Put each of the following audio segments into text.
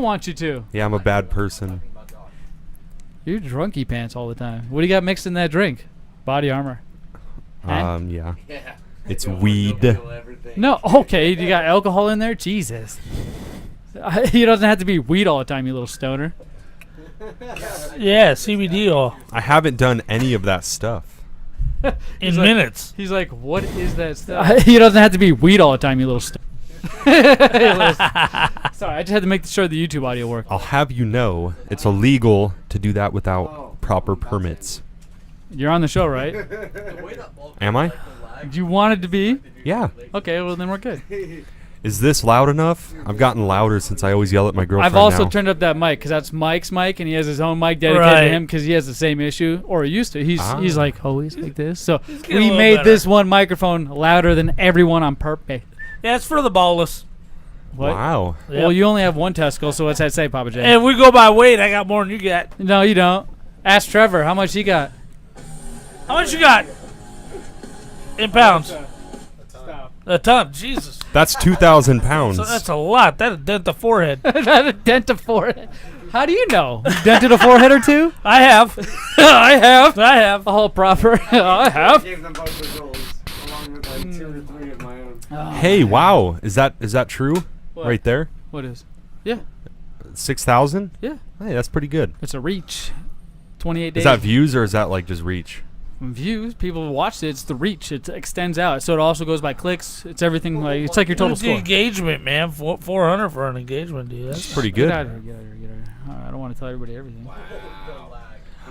don't want you to. Yeah, I'm a bad person. You're drunky pants all the time. What do you got mixed in that drink? Body armor. Yeah. It's weed. No, okay. You got alcohol in there? Jesus. He doesn't have to be weed all the time, you little stoner. Yeah, CBD oil. I haven't done any of that stuff. In minutes. He's like, what is that stuff? He doesn't have to be weed all the time, you little stoner. Sorry, I just had to make sure the YouTube audio worked. I'll have you know, it's illegal to do that without proper permits. You're on the show, right? Am I? Do you want it to be? Yeah. Okay, well then we're good. Is this loud enough? I've gotten louder since I always yell at my girlfriend. I've also now. turned up that mic because that's Mike's mic, and he has his own mic dedicated to him because he has the same issue, or he used to. He's like always like this. So we made this one microphone louder than everyone on purpose. Yeah, it's for the ballless. What? Wow. Yep. Well, you only have one testicle, so what's that say, Pappa J? And if we go by weight, I got more than you got. No, you don't. Ask Trevor how much he got. How much you got? In pounds. A ton. Jesus. That's 2,000 pounds. So that's a lot. That'll dent the forehead. That'll dent the forehead. How do you know? You dented a forehead or two? I have. I have. I have. All proper. I have. I gave them both the goals, along with like 2 or 3 of my own. Hey, wow. Is that true? What? Right there? What is? Yeah. 6,000? Yeah. Hey, that's pretty good. It's a reach. 28 days. Is that views or is that like just reach? Views? People watched it. It's the reach. It extends out. So it also goes by clicks. It's everything. Like it's like your total What's the score. engagement, man? 400 for an engagement, dude. That's pretty good. Get out of here. Get out of here. Get out of here. I don't want to tell everybody everything.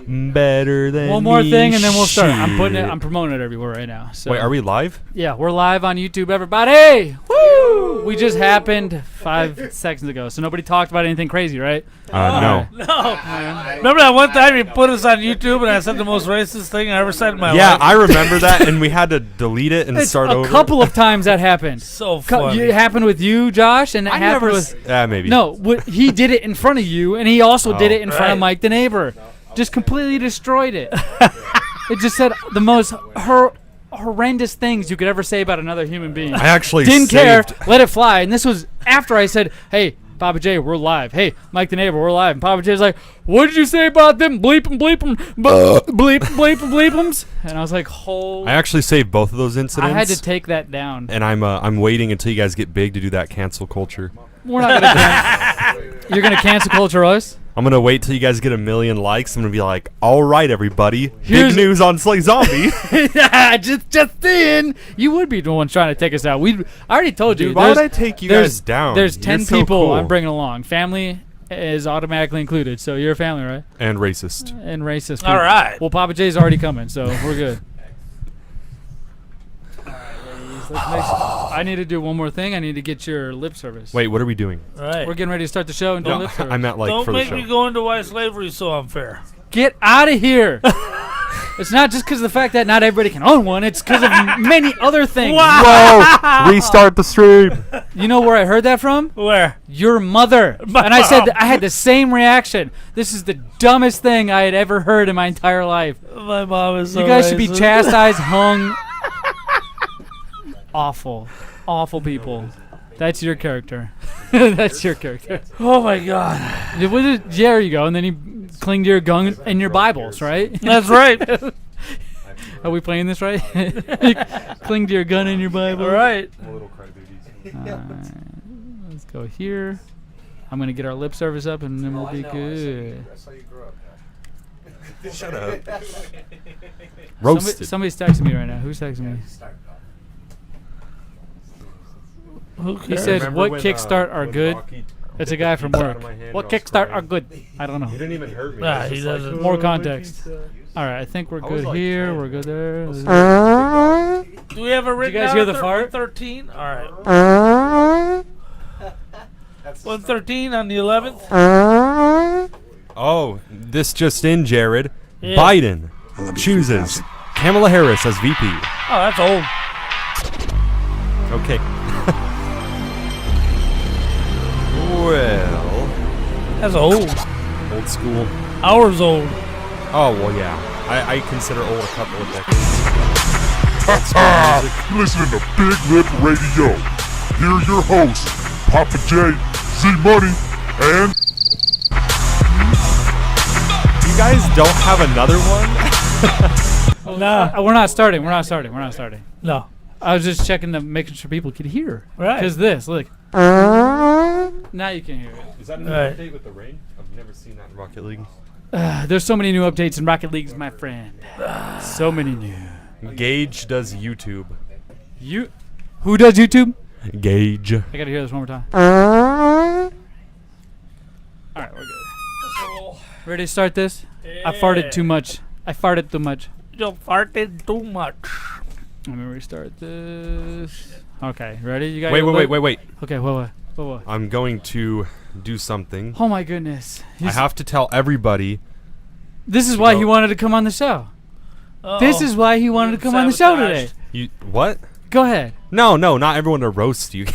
Better than One more me, thing and then we'll start. I'm putting it. shit. I'm promoting it everywhere right now. So Wait, are we live? Yeah, we're live on YouTube, everybody. Woo! We just happened 5 seconds ago, so nobody talked about anything crazy, right? No. No. Remember that one time you put us on YouTube and I said the most racist thing I ever said in my Yeah, life? I remember that, and we had to delete it and It's start a over. couple of times that happened. So funny. It happened with you, Josh, and it I happened never. with Maybe. no. He did it in front of you, and he also did it in front of Right. Mike the neighbor. Just completely destroyed it. It just said the most horrendous things you could ever say about another human being. I actually Didn't care. saved- Let it fly. And this was after I said, "Hey, Pappa J, we're live. Hey, Mike the neighbor, we're live." And Pappa J's like, "What did you say about them? Bleep 'em, bleep 'em, bleep 'em, bleep 'em, bleep 'ems." And I was like, "Holy!" I actually saved both of those incidents. I had to take that down. And I'm waiting until you guys get big to do that cancel culture. We're not gonna. You're gonna cancel culture us? I'm gonna wait till you guys get 1 million likes. I'm gonna be like, "All right, everybody, Here's- big news on Slay Zombie." just then, you would be the one trying to take us out. I already told you. Dude, why would there's- I take you there's- guys down? There's You're 10 so people cool. I'm bringing along. Family is automatically included, so you're a family, right? And racist. And racist. All right. Well, Pappa J's already coming, so we're good. I need to do one more thing. I need to get your lip service. Wait, what are we doing? Right. We're getting ready to start the show and do No, lip service. I meant like Don't for the make show. me go into why slavery is so unfair. Get out of here. It's not just because of the fact that not everybody can own one. It's because of many other things. Whoa! Restart the stream. You know where I heard that from? Where? Your mother. My And I said mom. I had the same reaction. This is the dumbest thing I had ever heard in my entire life. My mom is so You guys should be racist. chastised, hung. Awful. Awful people. That's your character. That's your character. Oh my God. There you go. And then you cling to your gun and your Bibles, right? That's right. Are we playing this right? Cling to your gun and your Bible. All right. Let's go here. I'm going to get our lip service up and then we'll be good. That's how you grow up. Shut up. Roasted. Somebody's texting me right now. Who's texting me? Who He cares? said, "What kickstart are good?" It's a guy from work. What kickstart are good? I don't know. You didn't even hurt me. Nah, he doesn't. More context. All right, I think we're good here. We're good there. Do we have a written Did you guys down hear at the fart? 113? All right. 113 on the 11th. Oh, this just in, Jared. Yeah. Biden chooses Kamala Harris as VP. Oh, that's old. Okay. Well, That's old. old school. Hours old. Oh, well, yeah. I consider old a couple of decades. Old school music. You're listening to Big Lip Radio. Here are your hosts, Pappa J, Zmunny, You guys don't have another one? No. We're not starting. We're not starting. No. I was just checking to making sure people could hear. Right. Because this, look. Now you can hear it. Is that a new Right. update with the rain? I've never seen that in Rocket League. There's so many new updates in Rocket League, my friend. So many new. Gage does YouTube. Who does YouTube? Gage. I gotta hear this one more time. All right, we're good. Ready to start this? I farted too much. You farted too much. Let me restart this. Okay, ready? You guys. Wait. Okay, what? I'm going to do something. Oh my goodness. I have to tell everybody. This is why he wanted to come on the show. This is why he wanted to come on the show today. You what? Go ahead. No, not everyone to roast you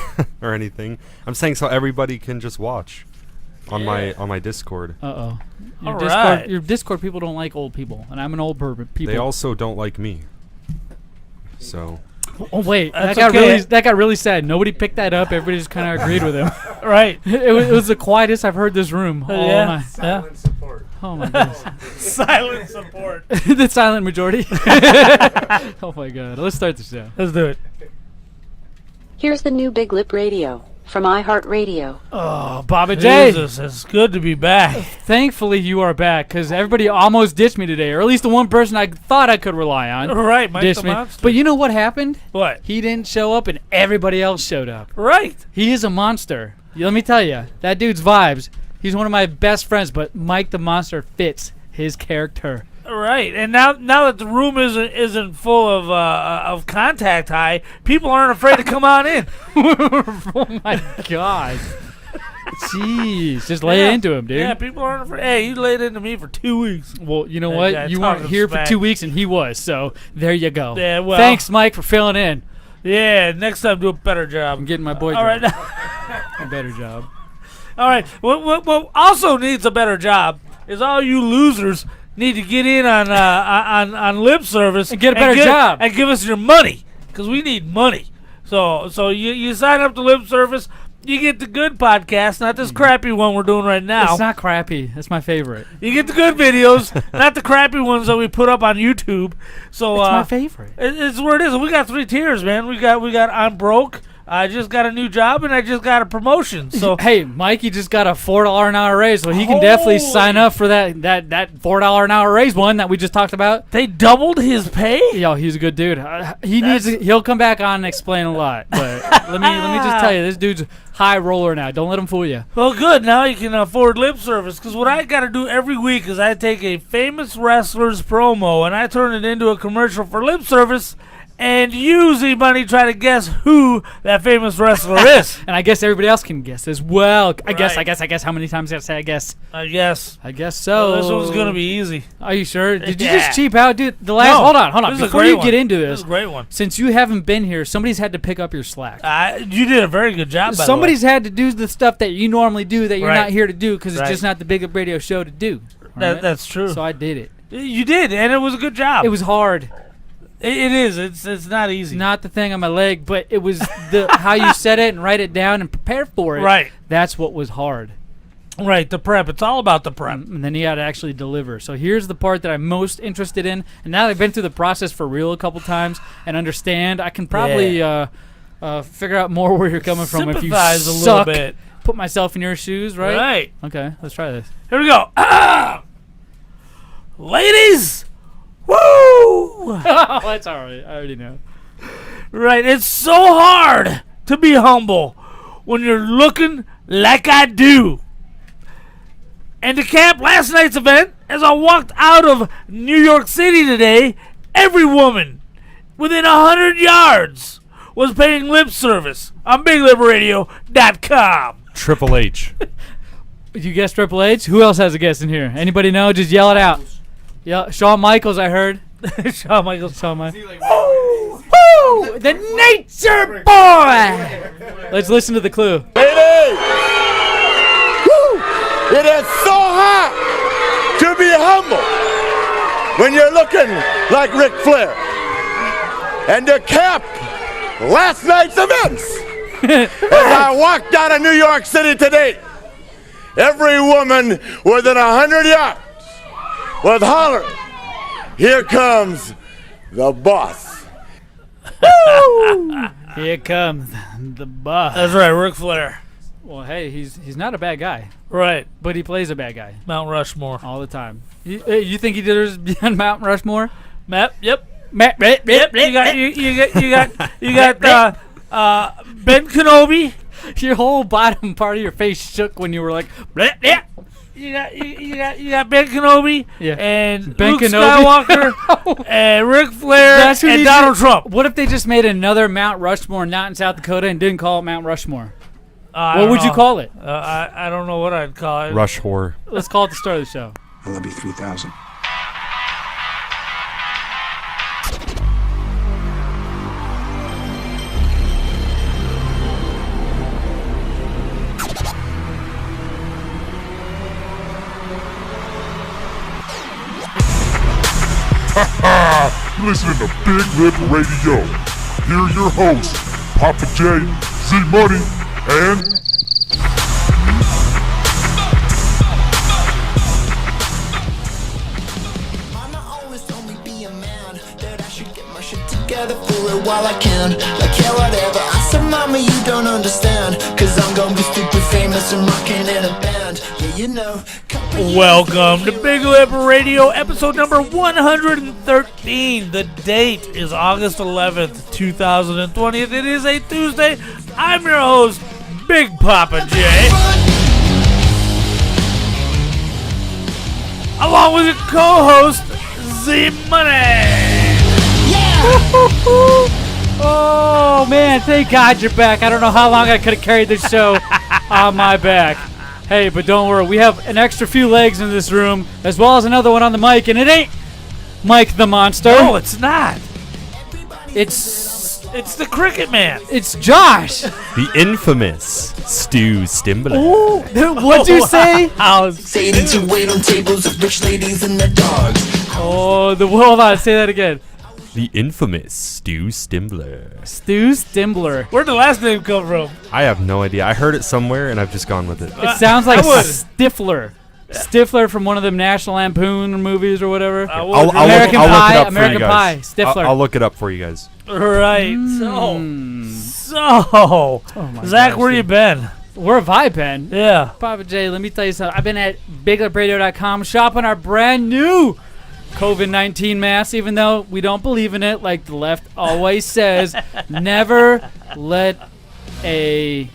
or anything. I'm saying so everybody can just watch on my Discord. Uh-oh. Alright. Your Discord people don't like old people, and I'm an old people. They also don't like me. So. Oh wait, That's that got really sad. Nobody picked that up. Everybody just kind of agreed with him. Right. It was the quietest I've heard this room all night. Silent support. Oh my goodness. Silent support. The silent majority. Oh my god. Let's start the show. Let's do it. Here's the new BigLipRadio from iHeartRadio. Oh, Pappa J. Jesus, it's good to be back. Thankfully you are back, because everybody almost ditched me today, or at least the one person I thought I could rely on. Right, Mike ditched the me. Monster. But you know what happened? What? He didn't show up, and everybody else showed up. Right. He is a monster. Let me tell you, that dude's vibes. He's one of my best friends, but Mike the Monster fits his character. Right, and now that the room isn't full of contact high, people aren't afraid to come on in. Oh my god. Jeez, just lay it into him, dude. Yeah, people aren't afraid. Hey, you laid into me for 2 weeks. Well, you know That what? guy You weren't talking here for smack. 2 weeks, and he was. So there you go. Yeah, well. Thanks, Mike, for filling in. Yeah, next time do a better job. I'm getting my boy All right, a better job. all right. What also needs a better job is all you losers need to get in on lip service And get a better job. and give us your money, because we need money. So you sign up to lip service, you get the good podcast, not this crappy one we're doing right now. It's not crappy. That's my favorite. You get the good videos, not the crappy ones that we put up on YouTube. So It's my favorite. It's where it is. We got 3 tiers, man. We got I'm broke. I just got a new job, and I just got a promotion. So Hey, Mikey just got a $4 an hour raise, so he can definitely sign up for that $4 an hour raise one that we just talked about. they doubled his pay. Yo, he's a good dude. He'll come back on and explain a lot. But let me just tell you, this dude's high roller now. Don't let him fool you. Well, good. Now you can afford lip service, because what I got to do every week is I take a famous wrestler's promo and I turn it into a commercial for lip service. And you, Z-Bunny, try to guess who that famous wrestler is. And I guess everybody else can guess as well. I guess. Right. How many times did I say I guess? I guess. I guess so. Well, this one's going to be easy. Are you sure? Did you Yeah. just cheap out, dude? The last. No, Hold on. this is a Before great you one. get into This this, is a great one. since you haven't been here, somebody's had to pick up your slack. You did a very good job, by Somebody's had to do the stuff that you normally do that you're Right. not here to do because it's Right. just not the Big Up Radio show to do. Alright? That's true. So I did it. You did, and it was a good job. It was hard. It is. It's not easy. Not the thing on my leg, but it was the how you said it and write it down and prepare for it. Right. That's what was hard. Right, the prep. It's all about the prep. And then you got to actually deliver. So here's the part that I'm most interested in. And now that I've been through the process for real a couple times and understand, I can probably figure out more where you're coming from if you Sympathize a little suck. bit. Put myself in your shoes, right? Right. Okay, let's try this. Here we go. Ladies, woo! That's all right. I already know. Right, it's so hard to be humble when you're looking like I do. And to cap last night's event, as I walked out of New York City today, every woman within 100 yards was paying lip service on BigLipRadio.com. Triple H. You guessed Triple H? Who else has a guess in here? Anybody know? Just yell it out. Yeah, Shawn Michaels, I heard. Shawn Michaels. Shawn Michaels. Woo! The Nature Boy! Let's listen to the clue. It is so hard to be humble when you're looking like Ric Flair. And to cap last night's events, as I walked out of New York City today, every woman within 100 yards was hollering, "Here comes the boss." Here comes the boss. That's right, Ric Flair. Well, hey, he's not a bad guy, Right, but he plays a bad guy Mount Rushmore. all the time. You think he did his beyond Mount Rushmore? Map, yep. Yep. Yep, you got Ben Kenobi. Your whole bottom part of your face shook when you were like, bleh, bleh. You got Ben Kenobi. Yeah. And Ben Luke Kenobi. Skywalker and Ric Flair That's who and these- Donald Trump. What if they just made another Mount Rushmore not in South Dakota and didn't call it Mount Rushmore? I What don't would you know. call it? I don't know what I'd call it. Rush whore. Let's call it the start of the show. I love you 3,000. Listening to Big Lip Radio. Here are your hosts, Pappa J, Zmunny, and Mama always told me be a man, that I should get my shit together for it while I can. Like, yeah, whatever. I said, Mama, you don't understand, cause I'm gonna be stupid famous and rocking in a band. Yeah, you know. Welcome to Big Lip Radio, episode number 113. The date is August 11th, 2020. It is a Tuesday. I'm your host, Big Pappa J. Along with your co-host, Zmunny. Oh, man, thank God you're back. I don't know how long I could have carried this show on my back. Hey, but don't worry. We have an extra few legs in this room, as well as another one on the mic, and it ain't Mike the Monster. No, it's not. It's the Cricket Man. it's Josh. The infamous Stew Stimbler. Ooh, what'd you say? Satan to wait on tables of rich ladies and their dogs. Oh, hold on. Say that again. The infamous Stew Stimbler. Stu Stimbler. Where'd the last name come from? I have no idea. I heard it somewhere and I've just gone with it. It sounds like I would. Stifler. Stifler from one of them National Lampoon movies or whatever. I would. I'll American look Pie, it up American for you Pie, guys. Stifler. I'll look it up for you guys. Right. So, my Zach, gosh, where you been? Where have I been? Yeah. Papa J, let me tell you something. I've been at BigLipRadio.com shopping our brand new COVID-19 mask, even though we don't believe in it, like the left always says. Never let a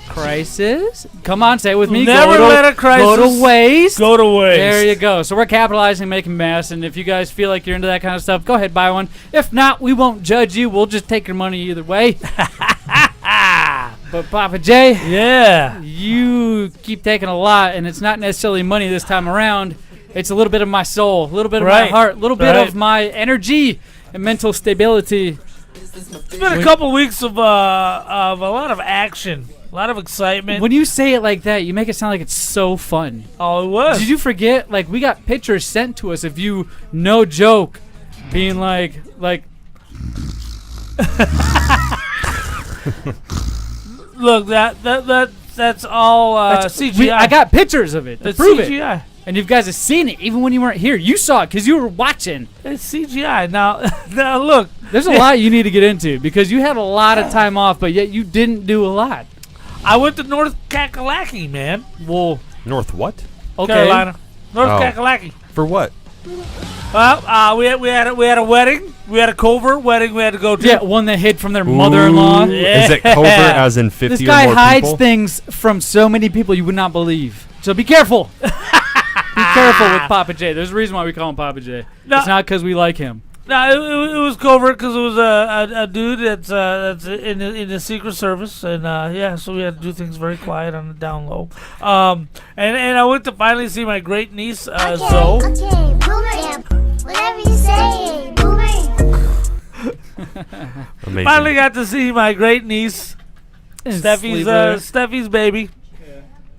crisis. Come on, say it with me. Never let a crisis go to waste. Go to waste. There you go. So we're capitalizing, making masks, and if you guys feel like you're into that kind of stuff, go ahead, buy one. If not, we won't judge you. We'll just take your money either way. But Papa J, Yeah. you keep taking a lot, and it's not necessarily money this time around. It's a little bit of my soul, a little bit of my Right. heart, a little bit Right. of my energy and mental stability. It's been a couple weeks of a lot of action, a lot of excitement. When you say it like that, you make it sound like it's so fun. Oh, it was. Did you forget? Like, we got pictures sent to us of you, no joke, being like. Look, that's all CGI. I got pictures of it to It's prove it. CGI. And you guys have seen it, even when you weren't here. You saw it because you were watching. It's CGI. Now look. There's a lot you need to get into because you had a lot of time off, but yet you didn't do a lot. I went to North Kakalaki, man. Well, North what? okay. Carolina. North Oh. Kakalaki. For what? Well, we had a wedding. We had a covert wedding. We had to go to. Yeah, one that hid from their mother-in-law. Ooh, Is it covert as in 50 This guy or more hides people? things from so many people you would not believe. So be careful. Be careful with Papa J. There's a reason why we call him Papa J. No. It's not because we like him. No, it was covert because it was a dude that's in the Secret Service, and yeah, so we had to do things very quiet on the down low. And I went to finally see my great niece Zoe. Okay, Boomer. Yeah, whatever you say, Boomer. Amazing. Finally got to see my great niece, Steffi's baby.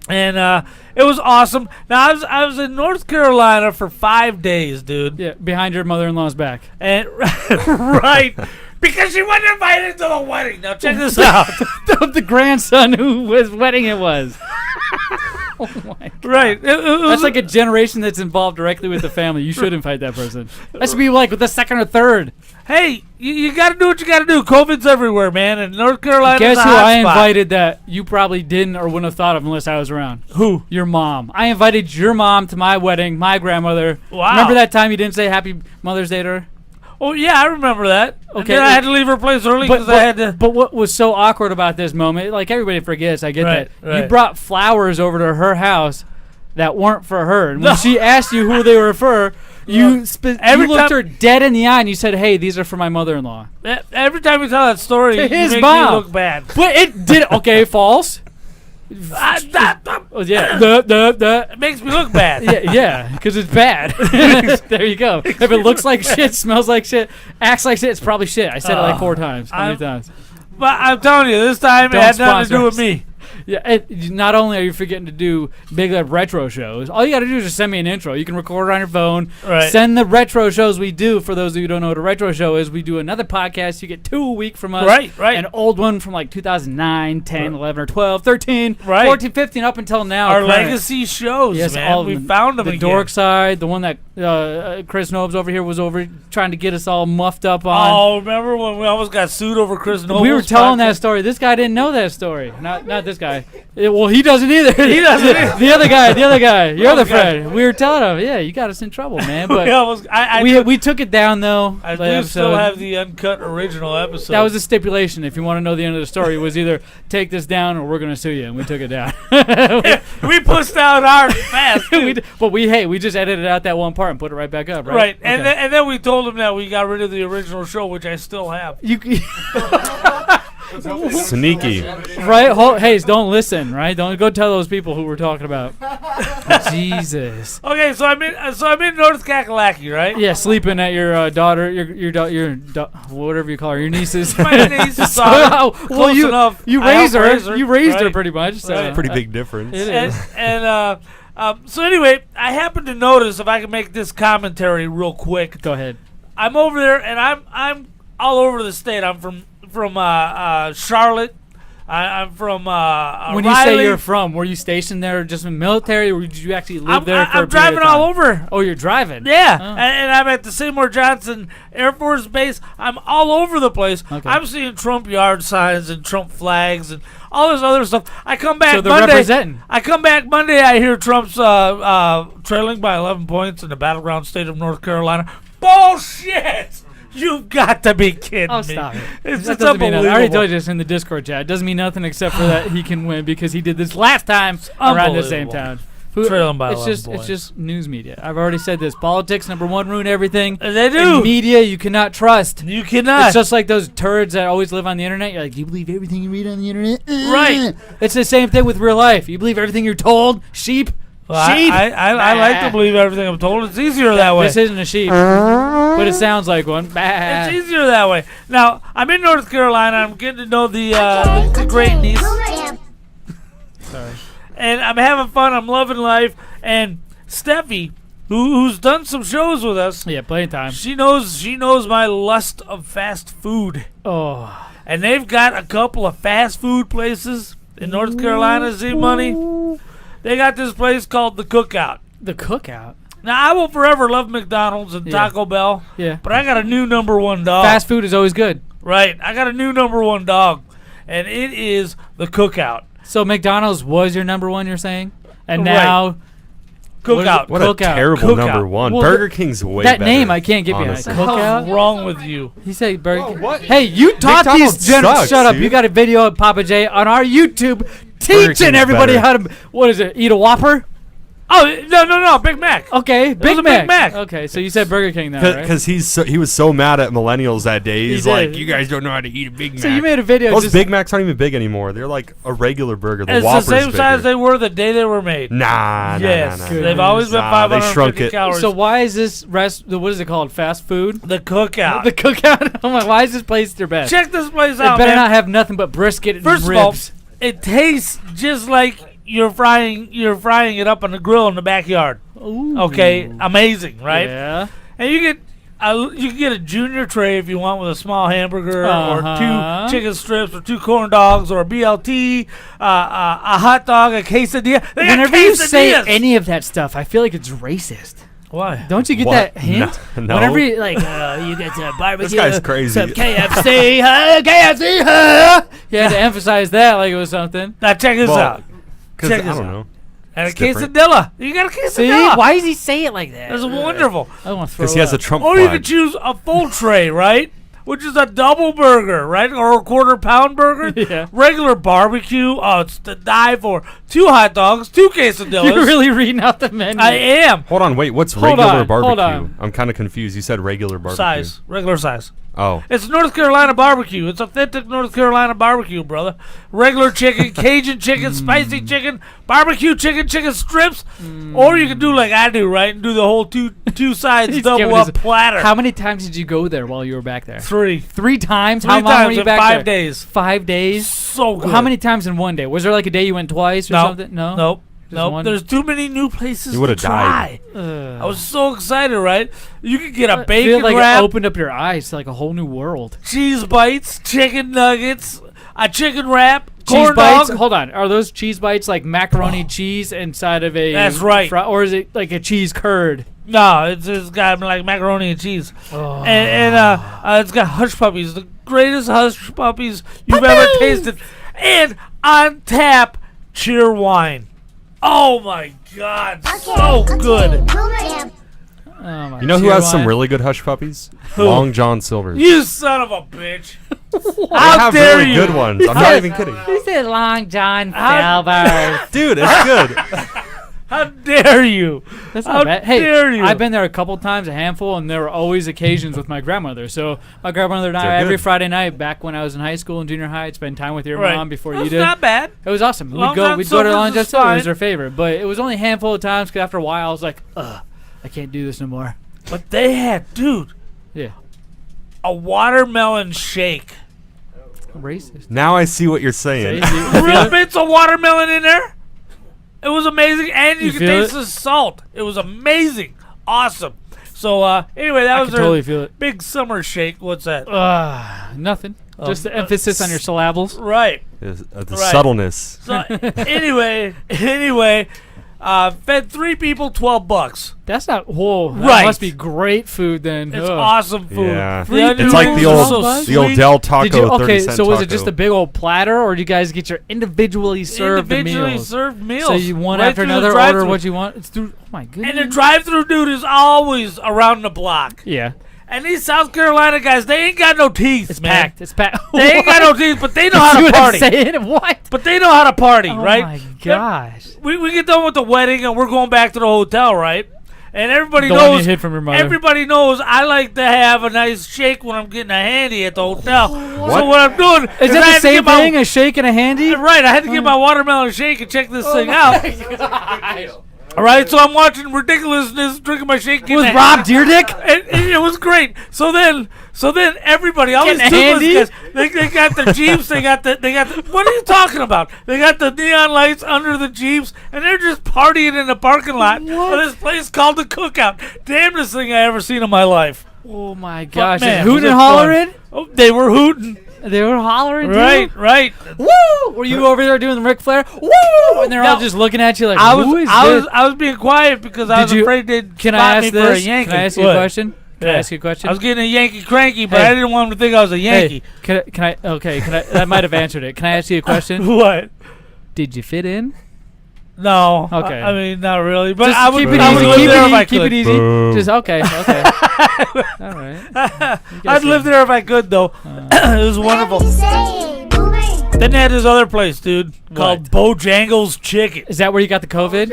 And it was awesome. Now I was in North Carolina for 5 days, dude. Yeah, behind your mother-in-law's back. And right, because she wasn't invited to the wedding. Now check this out. The grandson whose wedding it was. Oh my God. Right. That's like a generation that's involved directly with the family. You should invite that person. That should be like with the second or third. Hey, you got to do what you got to do. COVID's everywhere, man. And North Carolina. Guess who I invited that you probably didn't or wouldn't have thought of unless I was around? Who? Your mom. I invited your mom to my wedding, my grandmother. Wow. Remember that time you didn't say Happy Mother's Day to her? Oh, yeah, I remember that. Okay. And then I had to leave her place early because I had to. But what was so awkward about this moment, like everybody forgets, I get Right, that. right. You brought flowers over to her house that weren't for her. And when she asked you who they were for, you looked her dead in the eye and you said, hey, these are for my mother-in-law. Every time you tell that story, To his you make mom. me look bad. But it did. Okay, false. Yeah. It makes me look bad. Yeah, because it's bad. There you go. If it looks like shit, smells like shit, acts like shit, it's probably shit. I said it like 4 times. How many times? But I'm telling you, this time Don't it had nothing to sponsor do with us. me. Yeah, not only are you forgetting to do Big Lip retro shows, all you got to do is just send me an intro. You can record it on your phone. Right. Send the retro shows we do. For those of you who don't know what a retro show is, we do another podcast. You get 2 a week from us. Right. An old one from like 2009, 10, 11, or 12, 13, 14, 15, up until now. Our current. legacy shows, Yes, man. all of We them. found them The again. Dork Side, the one that Chris Nobes over here was over trying to get us all muffed up on. Oh, remember when we almost got sued over Chris Noble's We were telling podcast? that story. This guy didn't know that story. Not this guy. Well, he doesn't either. He doesn't either. The other guy, your other Okay. friend. We were telling him, yeah, you got us in trouble, man. But We almost- I we took it down though. I the do episode. still have the uncut original episode. That was a stipulation. If you want to know the end of the story, it was either take this down or we're going to sue you, and we took it down. we pushed out ours fast. But we just edited out that one part and put it right back up, right? Right, and Okay. and then we told him that we got rid of the original show, which I still have. You Sneaky. right? Hey, don't listen, right? Don't go tell those people who we're talking about. Jesus. Okay, so I'm in North Kakalaki, right? Yeah, sleeping at your daughter, whatever you call her, your nieces. My niece's So, daughter. well, Close enough. you I raised helped her. You raised her right? pretty much. So Right. Pretty big difference. It is. And so anyway, I happened to notice, if I can make this commentary real quick. Go ahead. I'm over there, and I'm all over the state. I'm from Charlotte. I'm from When you Riley. say you're from, were you stationed there just in the military, or did you actually live there for a I'm period driving of time? all over. Oh, you're driving? Yeah, Oh. and I'm at the Seymour Johnson Air Force Base. I'm all over the place. Okay. I'm seeing Trump yard signs and Trump flags and all this other stuff. I come back So they're Monday. representing. I come back Monday. I hear Trump's trailing by 11 points in the battleground state of North Carolina. Bullshit! You've got to be kidding Oh, me. stop it. It's That just doesn't mean nothing. I already unbelievable. told you this in the Discord chat. It doesn't mean nothing except for that he can win because he did this last time around the same Unbelievable. time. Trailing by 11 It's points. just news media. I've already said this. Politics, number one, ruin everything. They do. And media, you cannot trust. You cannot. It's just like those turds that always live on the internet. You're like, do you believe everything you read on the internet? Right. It's the same thing with real life. You believe everything you're told? Sheep? Well, Sheep? I like to believe everything I'm told. It's easier that way. This isn't a sheep, but it sounds like one. It's easier that way. Now, I'm in North Carolina. I'm getting to know the great niece. Sorry. And I'm having fun. I'm loving life. And Steffi, who's done some shows with us, Yeah, playtime. she knows my lust of fast food. Oh. And they've got a couple of fast food places in North Carolina, Z-Money. They got this place called The Cookout. The Cookout? Now, I will forever love McDonald's and Yeah. Taco Bell, Yeah. but I got a new number one dog. Fast food is always good. Right. I got a new number one dog, and it is The Cookout. So McDonald's was your number one, you're saying? And Right. now... Cookout. What Cookout. a terrible Cookout. number one. Well, Burger King's way that better. name I can't get behind. honestly. Cookout? What's wrong with you? He said Burger Whoa, King. what? Hey, you taught McDonald's these sucks, shut up. dude. You got a video of Pappa J on our YouTube Burger teaching King's everybody better. how to, what is it, eat a Whopper? Oh, no, Big Mac. Okay, was Big a Mac. Big Mac. Okay, so you said Burger King now, right? Because he was so mad at millennials that day. He's did. like, you guys don't know how to eat a Big Mac. So you made a video Those just... Big Macs aren't even big anymore. They're like a regular burger. The It's the Whopper's same bigger. size they were the day they were made. Nah, Yes, nah. they've always been Nah, they 550 shrunk it. calories. So why is this what is it called? Fast food? The Cookout. The Cookout? I'm like, why is this place their best? Check this place It out, better man. not have nothing but brisket and First ribs. of all, it tastes just like you're frying it up on the grill in the backyard. Ooh. Okay, amazing, right? Yeah. And you get You can get a junior tray if you want with a small hamburger Uh-huh. or 2 chicken strips or 2 corn dogs or a BLT, a hot dog, a quesadilla. They got Whenever you say quesadillas. any of that stuff, I feel like it's racist. Why? Don't you get What? that hint? No. Whenever you you get barbecue. This guy's crazy. Some KFC, KFC. You had to emphasize that like it was something. Now check this Well, out. Because Check I this don't out. know. And a It's different. quesadilla. You got a quesadilla. See, why does he say it like that? That's wonderful. I want to throw Because he has a up. Trump Or you flag. could choose a full tray, right? Which is a double burger, right? Or a quarter-pound burger. Yeah. Regular barbecue. Oh, it's to die for. 2 hot dogs, 2 quesadillas. You're really reading out the menu. I am. Hold on, wait. What's Hold regular on, barbecue? hold on. I'm kind of confused. You said regular barbecue. Size. Regular size. Oh. It's North Carolina barbecue. It's authentic North Carolina barbecue, brother. Regular chicken, Cajun chicken, spicy chicken, barbecue chicken, chicken strips. Or you can do like I do, right? And do the whole two sides He's double giving up us- platter. How many times did you go there while you were back there? 3. 3 times? 3 How long times were you in back 5 there? days. 5 days? So good. How many times in one day? Was there like a day you went twice or No. something? No? Nope. Just Nope. one? There's too many new places You to would've try. died. I was so excited, right? You could get a I bacon feel like wrap, it opened up your eyes to like a whole new world. cheese bites, chicken nuggets, a chicken wrap, Cheese corn bites? dog. Hold on. Are those cheese bites like macaroni cheese inside of a... That's right. Or is it like a cheese curd? No, it's got like macaroni and cheese, Oh. and it's got hush puppies, the greatest hush puppies you've ever tasted, and on tap cheer wine. Oh my God, so good! Boomer. Oh my You know who cheer has some wine. really good hush puppies? Who? Long John Silver's. You son of a bitch! They How have dare really you? good ones. I'm not even kidding. He said Long John How- Silver's. Dude, it's good. How dare you? That's How not bad. Hey, dare you? I've been there a couple times, a handful, and there were always occasions with my grandmother. So my grandmother and I, They're every good. Friday night, back when I was in high school and junior high, I'd spend time with your Right. mom before you That's did. not bad. It was awesome. Long We'd go John to Silver's Long John is Silver's. It was fine. our favorite, but it was only a handful of times. Because after a while, I was like, ugh, I can't do this no more. But they had, dude, Yeah, a watermelon shake. racist. Now I see what you're saying. Real bits of watermelon in there. It was amazing, and you You could feel taste it? the salt. It was amazing, awesome. So anyway, that I was can their totally feel it. big summer shake. What's that? Nothing. Just the emphasis on your syllables. Right. The Right. subtleness. So anyway, fed 3 people $12. That's not. Whoa. That Right. must be great food then. It's Ugh. awesome food. Yeah. The onion It's like rings the are old so the old sweet. Del Taco Did you, 30 okay, cent so was it taco. just a big old platter, or did you guys get your individually served Individually meals? served meals. So you one right after through the another drive-thru. order what you want? It's through. Oh my goodness. And the drive-through dude is always around the block. yeah, And these South Carolina guys, they ain't got no teeth, it's man. packed. It's packed. They ain't got no teeth, but they know how See to what I'm party. saying? What? But they know how to party, Oh right? my gosh. We get done with the wedding and we're going back to the hotel, right? And everybody The one you knows. hid from your mother. Everybody knows I like to have a nice shake when I'm getting a handy at the hotel. What? So what I'm doing Is I had that the to same get my- thing? A shake and a handy? Right, I had to get my watermelon shake and check this thing out. All right, so I'm watching ridiculousness, drinking my shake. Was getting a- Rob Deerdick? and it was great. So then everybody, all these Getting a toothless handy? guys, they got the Jeeps, they got the. What are you talking about? They got the neon lights under the Jeeps, and they're just partying in the parking lot of this place called the Cookout. Damnedest thing I ever seen in my life. Oh my gosh. man, Hooting was and it hollering? Oh, they were hooting. They were hollering, too? Right. Woo! Were you over there doing the Ric Flair? Woo! And they're all No. just looking at you like, I who is was this? being quiet because I Did was you- afraid they'd Can spot I ask me for a this? Yankee. Can I ask you a What? question? Can I Yeah. ask you a question? I was getting a Yankee cranky, but Hey. I didn't want them to think I was a Yankee. Hey, can I? Okay, can I? That might have answered it. Can I ask you a question? What? Did you fit in? No. Okay. I mean, not really. But Just I would keep it I would easy. live Keep there it if I easy. Keep could. it easy. Boom. Just okay. All right. I'd live there if I could, though. It was wonderful. Whatever you say, Boomer. Then they had this other place, dude, called Bojangles Chicken. Is that where you got the COVID?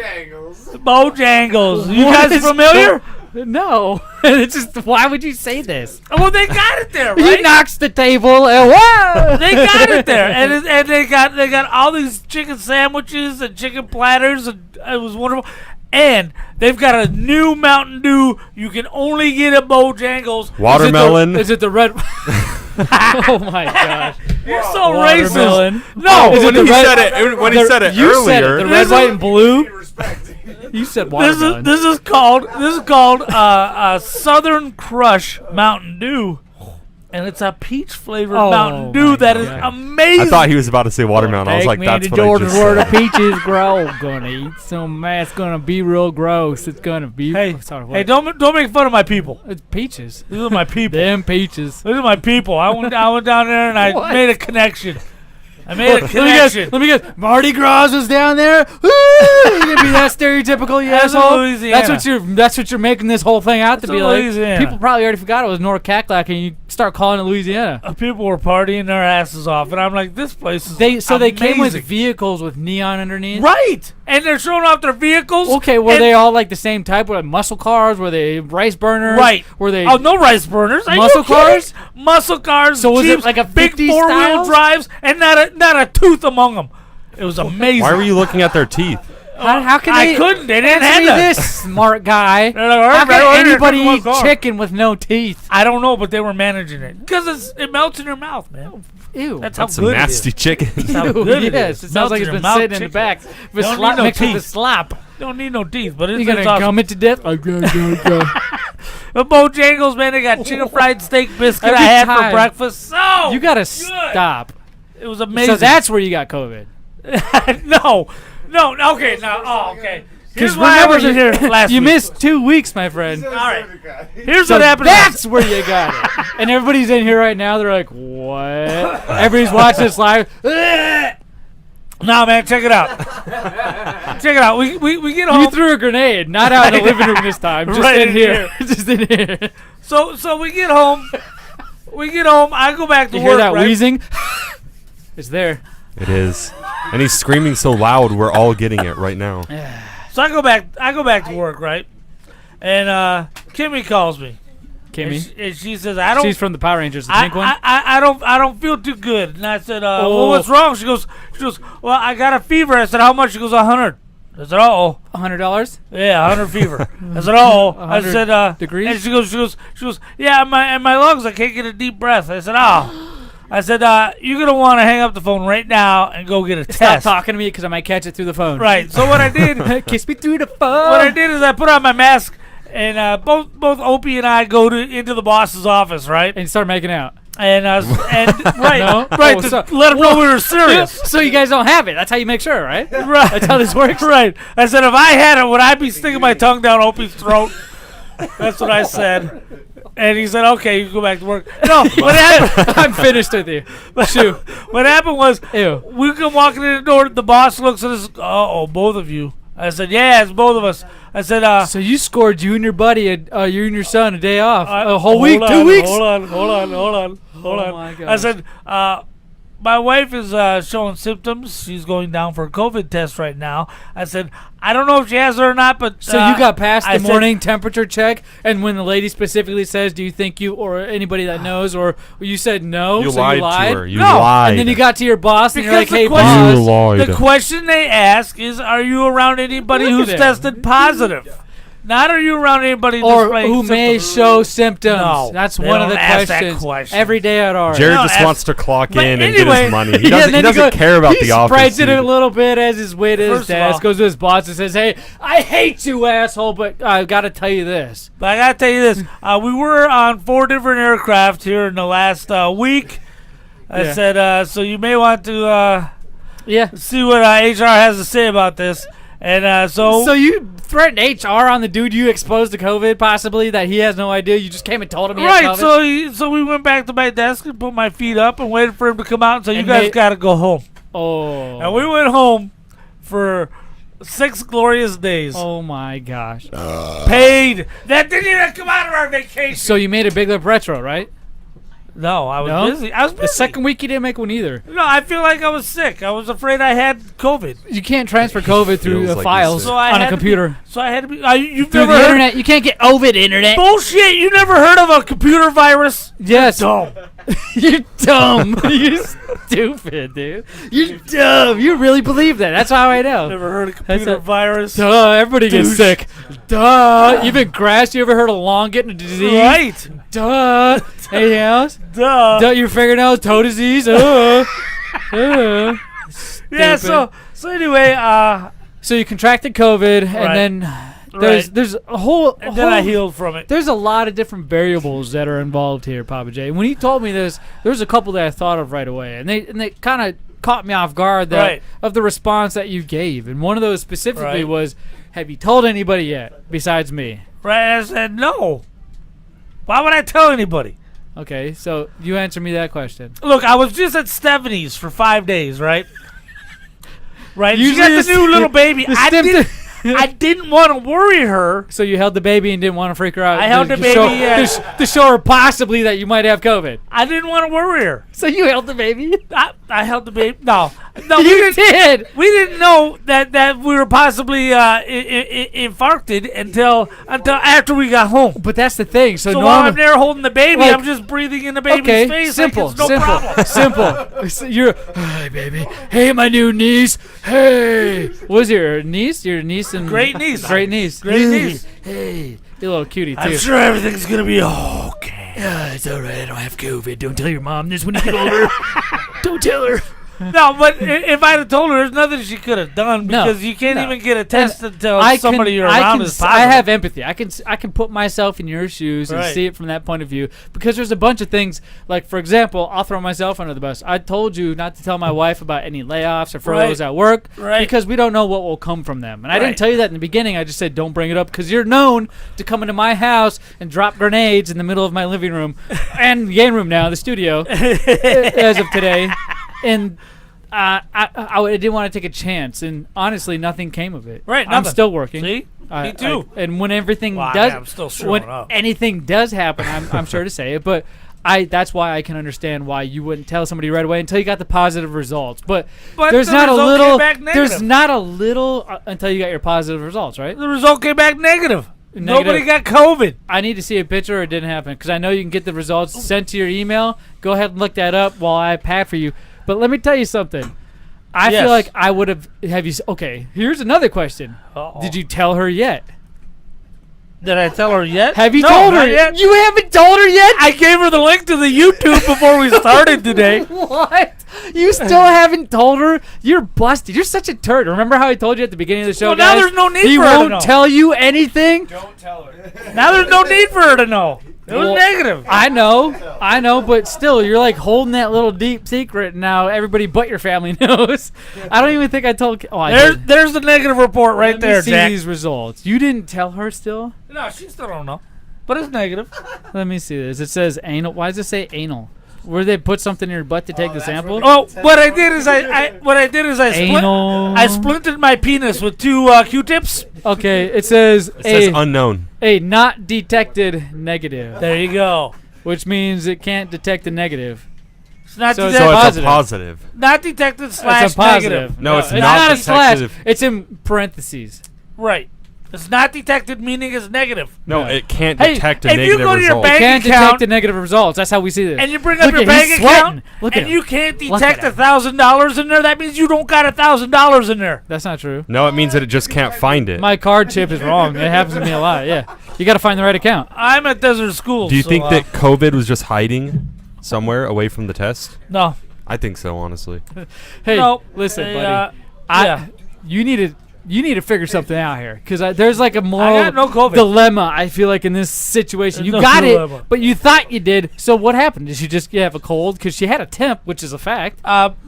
Bojangles. You What guys is familiar? No. It's just. Why would you say this? Well, they got it there, He right? knocks the table and whoa! They got it there, and they got all these chicken sandwiches and chicken platters, and it was wonderful. And they've got a new Mountain Dew you can only get at Bojangles. Watermelon. Is it the red? Oh my gosh! You're so Watermelon. racist. No, Is it when the he red- said it You said it. earlier. The red, white, and blue. You said watermelon. This is called Southern Crush Mountain Dew. And it's a peach-flavored Mountain Dew that is amazing. I thought he was about to say watermelon. I was like, that's what I just where the said. peaches grow. Gonna eat some man. It's gonna be real gross. It's gonna be. Hey, sorry, hey, don't make fun of my people. It's peaches. These are my people. Them peaches. These are my people. I went down there and I What? made a connection. Let me guess. Mardi Gras was down there. Woo! You gonna be that stereotypical, you That's asshole? Louisiana. That's what you're making this whole thing out to That's be like. Louisiana. People probably already forgot it was North Cackalack, and you start calling it Louisiana. People were partying their asses off, and I'm like, this place is They came with amazing. vehicles with neon underneath. Right, and they're showing off their vehicles. Okay, were they all like the same type? Were they muscle cars? Were they rice burners? Right. Were they? Oh, no rice burners. Are Muscle you kidding? cars? Muscle cars. So was it Jeeps, like a big 50s four-wheel styles? drives, and not a tooth among them. It was amazing. Why were you looking at their teeth? How can I they? couldn't. They didn't Answer have me that. this, smart guy. They're like, How "Okay, can anybody here's eat my car." chicken with no teeth? I don't know, but they were managing it because it melts in your mouth, man. Ew. That's That's how some good nasty it is. chicken. That's how Ew, good it yes, is. it sounds like Melts it's in been your sitting mouth in the chicken. back. With Don't slap need no mixed with the teeth. slap. Don't need no teeth, but it's You gonna awesome. gum it to death? The Bojangles, man, they got chicken fried steak biscuit Every I had time. for breakfast. So You gotta good. stop. It was amazing. So that's where you got COVID. no, okay, now, okay. Here's Because why I remember, wasn't here last you week. missed 2 weeks, my friend. All right. Here's So what happened. that's where you got it. And everybody's in here right now. They're like, what? Everybody's watching this live. No, man, check it out. Check it out. We get home. You threw a grenade, not out in the living room this time. Just Right in in here. Just in here. So we get home. I go back to You work. hear that right? wheezing? It's there. It is. And he's screaming so loud, we're all getting it right now. So I go back to work, right? And Kimmy calls me. Kimmy. And she says, I don't. She's from the Power Rangers, the pink one. I don't feel too good. And I said, well, Oh. what's wrong? She goes, well, I got a fever. I said, how much? She goes, 100. I said, uh-oh. $100? Yeah, 100 fever. I said, uh-oh. I 100 said, degrees? And she goes, yeah, in my lungs, I can't get a deep breath. I said, oh. I said, you're going to want to hang up the phone right now and go get a Stop test. talking to me because I might catch it through the phone. Right. So what I did, Kiss me through the phone. what I did is I put on my mask, and both Opie and I go into the boss's office, right? And start making out. And right, No? right, Oh, to so- let him know we were serious. So you guys don't have it. That's how you make sure, right? Right. That's how this works. Right. I said, if I had it, would I be sticking my tongue down Opie's throat? That's what I said. And he said, okay, you can go back to work. No, what happened? I'm finished with you. Shoot. What happened was, Ew. we come walking in the door, the boss looks at us, uh-oh, both of you. I said, yeah, it's both of us. I said, So you scored you and your buddy, you and your son, a day off. A whole hold week, on, 2 weeks? Hold on. my I gosh. said, my wife is showing symptoms. She's going down for a COVID test right now. I said, I don't know if she has it or not, but So you got past I the said- morning temperature check, and when the lady specifically says, "Do you think you or anybody that knows," or you said no, You so lied you to lied. her. You No. lied. And then you got to your boss, and you're like, Because "Hey, the question- You boss." lied. The question they ask is, are you around anybody Look who's at him. tested positive? Not are you around anybody Or displaying who may symptoms? show symptoms. No, That's they one of don't the ask that questions. question. Every day at ours. Jared No, just ask- wants to clock but in and get anyway- his money. Yeah, He doesn't, and then he doesn't care about he the office. spreads it He- a little bit as his way to his First of desk, all- goes to his boss and says, "Hey, I hate you, asshole, but I've got to tell you this." But I gotta tell you this: we were on 4 different aircraft here in the last week. I Yeah. said, so you may want to Yeah. see what HR has to say about this. And So you threatened HR on the dude you exposed to COVID, possibly, that he has no idea. You just came and told him he had right, COVID? so we went back to my desk and put my feet up and waited for him to come out and say, "You And guys they- gotta go home." Oh. And we went home for 6 glorious days. Oh, my gosh. Paid. That didn't even come out of our vacation. So you made a Big Lip Retro, right? No, I was No? busy. I was busy. The second week you didn't make one either. No, I feel like I was sick. I was afraid I had COVID. You can't transfer COVID through feels the like files he's So I on a had to be- computer. So I had to be. You've Through never the heard? internet. You can't get COVID internet. Bullshit! You never heard of a computer virus? Yes. Dumb. You're dumb. You're stupid, dude. You're dumb. You really believe that. That's how I know. Never heard of That's computer a- virus? Duh, everybody gets Douche. sick. Duh. Even grass, you ever heard of long getting a disease? Right. Duh. Anything else? Duh. Duh, your fingernails, toe disease? Yeah. Stupid. So anyway, So you contracted COVID, Right. and then there's a whole. And then I healed from it. There's a lot of different variables that are involved here, Pappa J. When he told me this, there's a couple that I thought of right away, and they kind of caught me off guard of the response that you gave. And one of those specifically was, "Have you told anybody yet besides me?" Right. I said no. Why would I tell anybody? Okay, so you answer me that question. Look, I was just at Stephanie's for 5 days, right? Right. She Usually got the new little baby. the I didn't want to worry her. So you held the baby and didn't want to freak her out. I held the baby to show her possibly that you might have COVID. I didn't want to worry her. So you held the baby? I held the baby. No, You did. We didn't know that we were possibly infarcted until after we got home. But that's the thing. So while I'm there holding the baby, I'm just breathing in the baby's face. Simple, like it's no problem. simple. So you're, hey baby, hey my new niece, hey. What was your niece? Your niece and Great niece. Great niece. Great niece. Hey, you're a little cutie too. I'm sure everything's gonna be okay. Yeah, it's alright. I don't have COVID. Don't tell your mom this when you get older. Don't tell her. No, but if I'd have told her, there's nothing she could have done because you can't even get a test until somebody you're around is positive. I have empathy. I can put myself in your shoes and see it from that point of view because there's a bunch of things. Like, for example, I'll throw myself under the bus. I told you not to tell my wife about any layoffs or furloughs at work because we don't know what will come from them. And I didn't tell you that in the beginning. I just said don't bring it up because you're known to come into my house and drop grenades in the middle of my living room and game room now, the studio, as of today. And I didn't want to take a chance, and honestly, nothing came of it. Right, I'm still working. See, me too. And when everything I'm still when up. anything does happen, I'm sure to say it. But that's why I can understand why you wouldn't tell somebody right away until you got the positive results. But there's the not a result little. came back negative. There's not a little until you got your positive results, right? The result came back negative. Nobody got COVID. I need to see a picture or it didn't happen because I know you can get the results sent to your email. Go ahead and look that up while I pack for you. But let me tell you something. I feel like I would have you. Okay, here's another question. Did you tell her yet? Did I tell her yet? Have you told her yet? You haven't told her yet? I gave her the link to the YouTube before we started today. What? You still haven't told her? You're busted. You're such a turd. Remember how I told you at the beginning of the show, Well, guys? now there's no need he for her to won't know. tell you anything? Don't tell her. Now there's no need for her to know. It was negative. I know, but still, you're like holding that little deep secret now. Everybody but your family knows. I don't even think I told. Oh, There's the negative report right there, Let me see Jack. these results. You didn't tell her still? No, she still don't know. But it's negative. Let me see this. It says anal. Why does it say anal? Where they put something in your butt to take the sample? Oh, what I did is I splintered my penis with 2 Q-tips. Okay, it says It says unknown. A not detected negative. There you go. Which means it can't detect the negative. It's not So detected. So it's a positive. Not detected / It's a positive. negative. No, it's it's not a slash. detected. It's in parentheses. Right. It's not detected, meaning it's negative. No, Yeah. it can't Hey, detect a if you negative go to your result. bank- It can't account- detect the negative results. That's how we see this. And you bring up Look your at- bank he's account, sweating. Look at and him. you can't Look detect at him. $1,000 in there. That means you don't got $1,000 in there. That's not true. No, it means that it just can't find it. My card chip is wrong. It happens to me a lot. Yeah, you got to find the right account. I'm at Desert School. Do you so, think that COVID was just hiding somewhere away from the test? No. I think so, honestly. Hey, No. listen, Hey, buddy. yeah. You need to figure something out here because there's like a I moral got no COVID. dilemma. I feel like in this situation, There's you no got dilemma. it, but you thought you did. So what happened? Did she have a cold? Because she had a temp, which is a fact.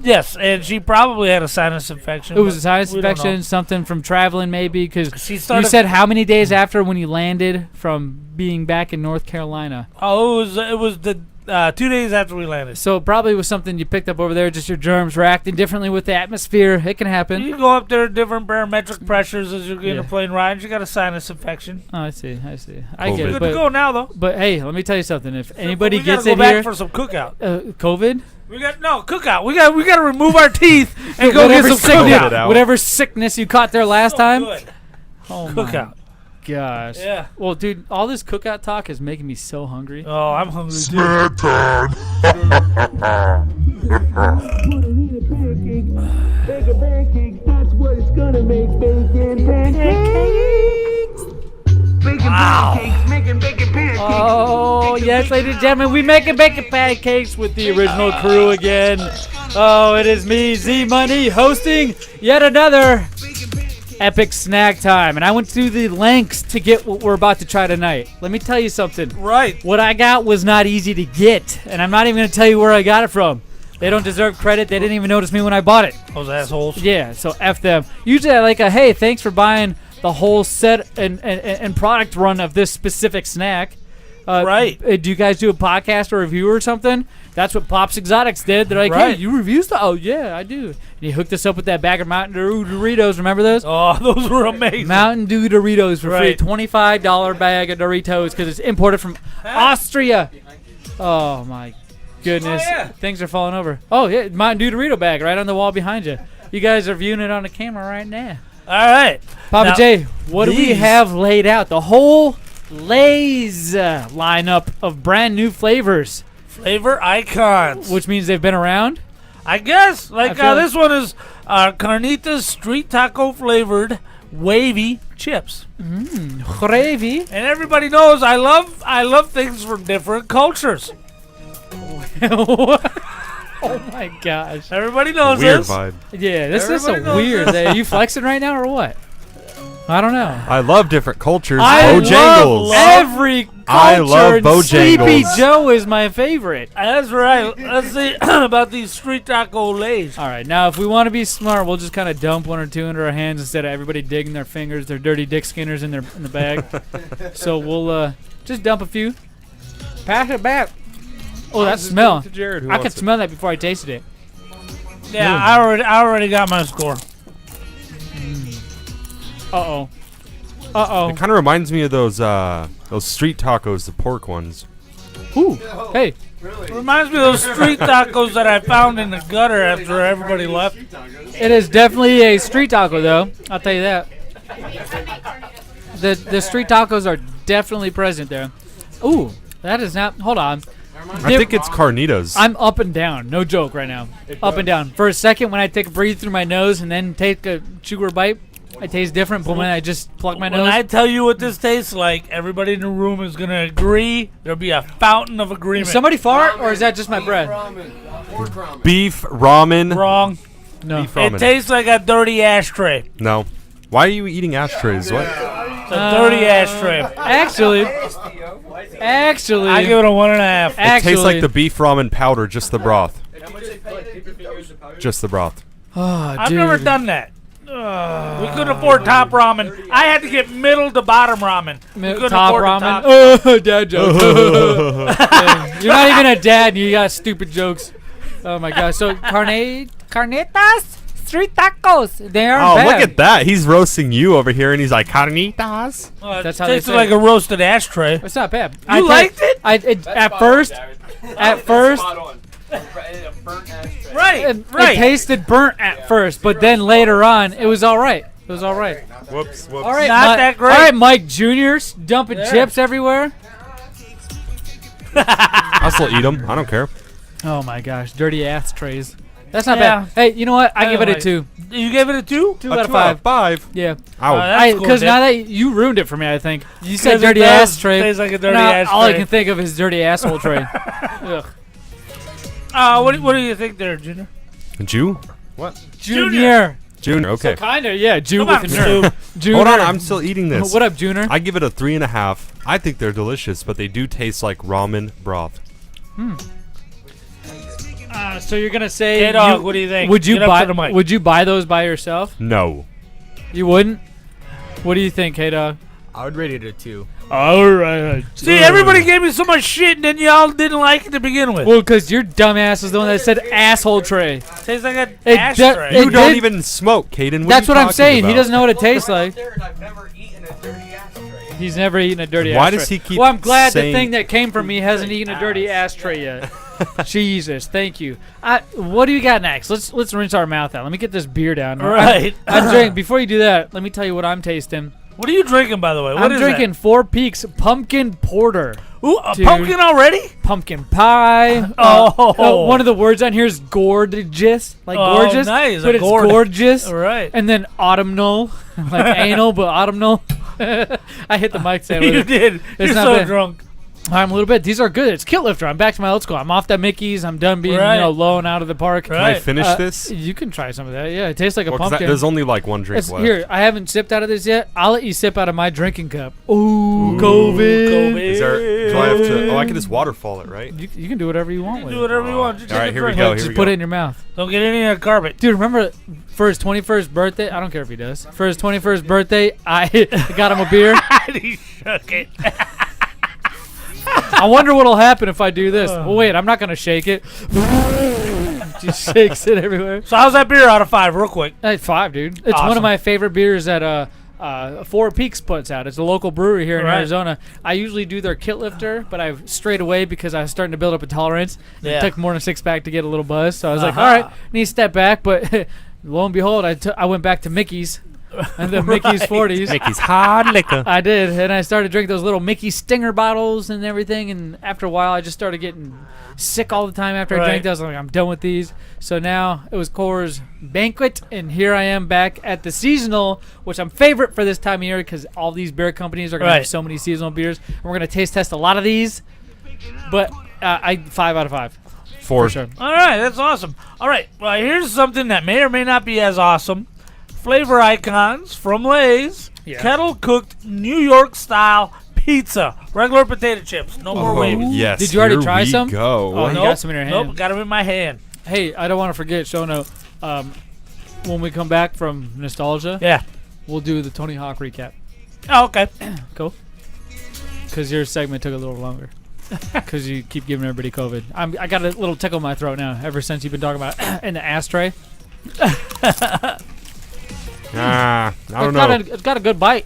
Yes, and she probably had a sinus infection. It was but a sinus we don't infection, know. something from traveling, maybe. Because She you started. said how many days after when you landed from being back in North Carolina? Oh, it was the 2 days after we landed. So it probably was something you picked up over there. Just your germs reacting differently with the atmosphere. It can happen. You go up there, different barometric pressures as you're getting Yeah. a plane ride. You got a sinus infection. Oh, I see. I COVID. get Good it. to But, go now, though. but hey, let me tell you something. If anybody we gotta gets go it back here, for some cookout. COVID. We got cookout. We got to remove our teeth and go get whatever some cookout. out. whatever sickness you caught there last time. Good. Oh Cookout. my gosh. Yeah. Well, dude, all this cookout talk is making me so hungry. Oh, I'm hungry too. Snack time. Oh, yes, ladies and gentlemen, we making bacon pancakes with the original crew again. Oh, it is me, Zmunny, hosting yet another epic snack time, and I went through the lengths to get what we're about to try tonight. Let me tell you something. Right. What I got was not easy to get, and I'm not even going to tell you where I got it from. They don't deserve credit. They didn't even notice me when I bought it. Those assholes. Yeah, so F them. Usually I like a, hey, thanks for buying the whole set and product run of this specific snack. Right. Do you guys do a podcast or review or something? That's what Pops Exotics did. They're like, hey, you review stuff? Oh, yeah, I do. And he hooked us up with that bag of Mountain Dew Doritos. Remember those? Oh, those were amazing. Mountain Dew Doritos for Right. free. $25 bag of Doritos because it's imported from Austria. Oh, my goodness. Oh, yeah. Things are falling over. Oh, yeah, Mountain Dew Dorito bag right on the wall behind you. You guys are viewing it on the camera right now. All right. Papa Now, J, what do we these- have laid out? The whole Lay's lineup of brand new flavors, Flavor icons. which means they've been around. I guess. Like I feel this one is carnitas street taco flavored wavy chips. Gravy. And everybody knows I love things from different cultures. Oh my gosh. Everybody knows Weird this. vibe. Yeah, this is Everybody a knows weird. this. Are you flexing right now or what? I don't know. I love different cultures. I Bojangles. love every culture. I love and Bojangles. Sleepy Joe is my favorite. That's right. Let's see about these street taco lays. All right, now if we want to be smart, we'll just kind of dump one or two into our hands instead of everybody digging their fingers, their dirty dick skinners in the bag. So we'll just dump a few. Pass it back. Oh, that smell! To Jared, who I could wants it? smell that before I tasted it. Yeah, I already got my score. Uh oh. It kind of reminds me of those street tacos, the pork ones. Ooh. Hey. Reminds me of those street tacos that I found in the gutter after everybody left. It is definitely a street taco, though. I'll tell you that. The street tacos are definitely present there. Ooh, that is not. Hold on. I think it's carnitas. I'm up and down. No joke right now. Up and down. For a second, when I take a breathe through my nose and then take a chew or bite, I taste different. But when I just plug my When nose, I tell you what this tastes like, everybody in the room is going to agree. There'll be a fountain of agreement. somebody fart, or is that just my breath? Beef ramen. Wrong. No. Beef ramen. It tastes like a dirty ashtray. No. Why are you eating ashtrays? What? It's a dirty ashtray. Actually, I give it a 1.5. It actually, tastes like the beef ramen powder, just the broth. Just the broth. Oh, I've dude. never done that. We couldn't afford top ramen. I had to get middle to bottom ramen. We couldn't Top afford the ramen. top. Oh, dad joke. Yeah, you're not even a dad, and you got stupid jokes. Oh my gosh. So carnitas, street tacos. They aren't Oh, bad. look at that. He's roasting you over here, and he's like, carnitas. Well, That's it how they tasted say like it. a roasted ashtray. It's not bad. You liked it? At first, Right, it right. tasted burnt at first, but then later on, it was all right. It was all right. Whoops, whoops. All right, Not that great. All right, Mike Jr.'s dumping chips everywhere. I'll still eat them. I don't care. Oh my gosh, dirty ass trays. That's not Yeah. bad. Hey, you know what? I give it a like- 2. You gave it a 2? 2 out of 5. 5. Yeah. Ow. That's cool, Because Dick. now that you ruined it for me, I think. You said 'Cause it dirty does ass tray. taste like a dirty Now, ass all I tray. can think of is dirty asshole tray. Ugh. What do you think there, Junior? Jew? Junior. Junior, okay. Kinda, yeah. Jew Come with on, a nerve. Junior. Hold on, I'm still eating this. What up, Junior? I give it a 3.5. I think they're delicious, but they do taste like ramen broth. So you're gonna say? Hey, dog, what do you think? Would you Get up buy? to the mic. Would you buy those by yourself? No. You wouldn't. What do you think, Hey Dog? I would rate it a 2. All right. See, everybody gave me so much shit, and then y'all didn't like it to begin with. Well, because your dumbass was the one that said asshole tray. Tastes like an It ashtray. It You don't did- even smoke, Caden. That's what I'm saying. He doesn't know what it tastes like. I've never eaten a dirty ashtray. He's never eaten a dirty Why ashtray. does he keep Well, I'm glad saying- the thing that came from me hasn't eaten a dirty ashtray yet. Jesus, thank you. What do you got next? Let's rinse our mouth out. Let me get this beer down. Right. I'm drinking. Before you do that, let me tell you what I'm tasting. What are you drinking, by the way? What I'm is drinking Four Peaks Pumpkin Porter. that? Ooh, a Dude. pumpkin already? Pumpkin pie. One of the words on here is gorgeous, like Oh, gorgeous, nice, but a it's gourd. gorgeous. All right. And then autumnal, like anal, but autumnal. I hit the mic stand with You it. did. It's You're not so bad. drunk. I'm a little bit. These are good. It's Kit Lifter. I'm back to my old school. I'm off that Mickey's. I'm done being low and out of the park. Can I finish this? You can try some of that. Yeah, it tastes like a Well, 'cause pumpkin. there's only like one drink left. Here, I haven't sipped out of this yet. I'll let you sip out of my drinking cup. Ooh, COVID. Is there? Do I have to? Oh, I can just waterfall it, right? You can do whatever you want with Do it. whatever you want. Just All right, take a here we drink. go. Just Here we put go. it in your mouth. Don't get any of the carpet. Dude, remember for his 21st birthday? I don't care if he does. For his 21st birthday, I got him a beer. He shook it. I wonder what'll happen if I do this. Well, wait, I'm not going to shake it. Just shakes it everywhere. So how's that beer out of 5, real quick? 5, dude. It's one Awesome. of my favorite beers that Four Peaks puts out. It's a local brewery here in Right. Arizona. I usually do their Kit Lifter, but I've strayed away because I was starting to build up a tolerance. Yeah. It took more than a 6-pack to get a little buzz, so I was like, Uh-huh. all right, need to step back. But lo and behold, I went back to Mickey's and the Mickey's 40s. Mickey's hard liquor. I did, and I started drinking those little Mickey Stinger bottles and everything. And after a while, I just started getting sick all the time after I drank those. I was like, I'm done with these. So now it was Coors Banquet, and here I am back at the seasonal, which I'm favorite for this time of year because all these beer companies are going to have so many seasonal beers. And we're going to taste test a lot of these. But 5 out of 5. 4. For sure. All right, that's awesome. All right, well, here's something that may or may not be as awesome. Flavor icons from Lay's. Yeah. Kettle cooked New York style pizza. Regular potato chips. No more wavy. Yes. Did you already here try we some? Go. Oh, you got some in your hand. Nope, got them in my hand. Hey, I don't want to forget, show note. When we come back from Nostalgia, Yeah. we'll do the Tony Hawk recap. Oh, okay. Cool. Because your segment took a little longer. Because you keep giving everybody COVID. I got a little tickle in my throat now ever since you've been talking about in the ashtray. I don't know. It's got a good bite.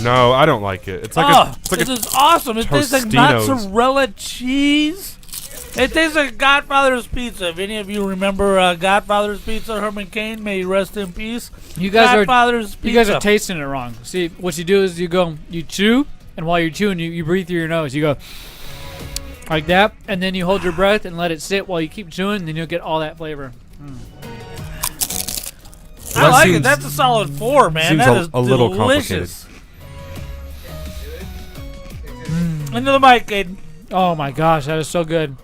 No, I don't like it. It's like this is awesome. It tastes like Tostinos. mozzarella cheese. It tastes like Godfather's Pizza. If any of you remember Godfather's Pizza, Herman Cain, may he rest in peace. You guys Pizza. are tasting it wrong. See, what you do is you chew, and while you're chewing, you breathe through your nose. You go like that, and then you hold your breath and let it sit while you keep chewing, and then you'll get all that flavor. I like it. That's a solid 4, man. Seems That is a little delicious. Into the mic, Aiden. Oh my gosh, that is so good.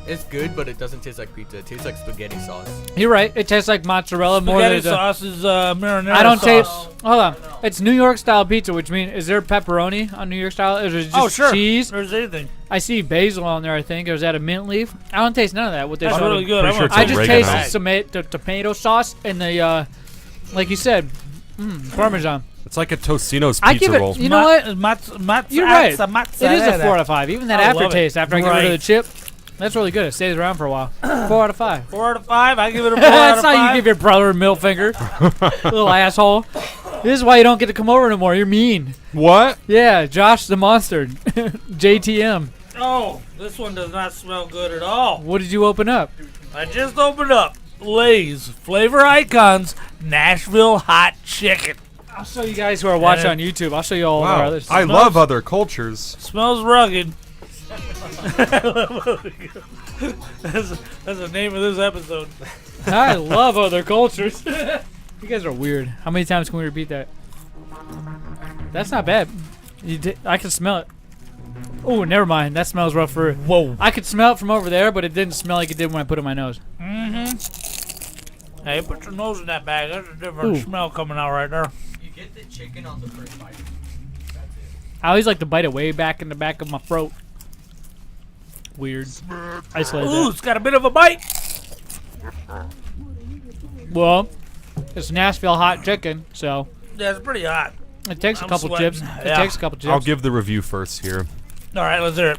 It's good, but it doesn't taste like pizza. It tastes like spaghetti sauce. You're right. It tastes like mozzarella more than Spaghetti sauce is marinara I don't taste. sauce. Hold on. It's New York style pizza, which means is there pepperoni on New York style? Is it just cheese? There's anything. I see basil on there. I think. Or is that a mint leaf? I don't taste none of that. What they That's showed really us. good. Pretty sure it's I just oregano. taste the tomato sauce and the like you said, Parmesan. It's like a Tostino's I pizza give it. roll. You know what? You're right. It is a 4 out of 5. Even that I love aftertaste it. after I get rid of the chip, that's really good. It stays around for a while. 4 out of 5. 4 out of 5. I give it a 4 out That's of how 5. you give your brother a middle finger, little asshole. This is why you don't get to come over anymore. You're mean. What? Yeah, Josh the monster, JTM. Oh, this one does not smell good at all. What did you open up? I just opened up Lay's Flavor Icons Nashville Hot Chicken. I'll show you guys who are watching on YouTube. I'll show you all of our Wow. other I love other cultures. Smells rugged. That's the name of this episode. I love other cultures. You guys are weird. How many times can we repeat that? That's not bad. I can smell it. Oh, never mind. That smells rough for. Whoa. I could smell it from over there, but it didn't smell like it did when I put it in my nose. Mm-hmm. Hey, put your nose in that bag. There's a different smell coming out right there. You get the chicken on the first bite. That's it. I always like to bite it way back in the back of my throat. Weird. Isolated. Ooh, it's got a bit of a bite. Well, it's Nashville hot chicken, so Yeah, it's pretty hot. it takes I'm a couple sweating. chips. It Yeah. takes a couple chips. I'll give the review first here. All right, let's hear it.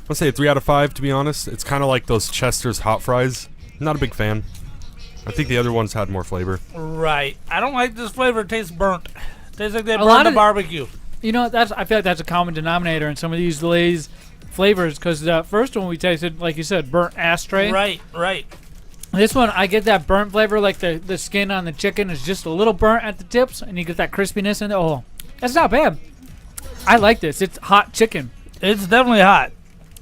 I'll say a 3 out of 5, to be honest. It's kind of like those Chester's hot fries. Not a big fan. I think the other ones had more flavor. Right. I don't like this flavor. It tastes burnt. It tastes like they A lot burned the of- barbecue. You know, I feel like that's a common denominator in some of these Lay's flavors because the first one we tasted, like you said, burnt ashtray. Right, right. This one, I get that burnt flavor, like the skin on the chicken is just a little burnt at the tips, and you get that crispiness in it. Oh, that's not bad. I like this. It's hot chicken. It's definitely hot.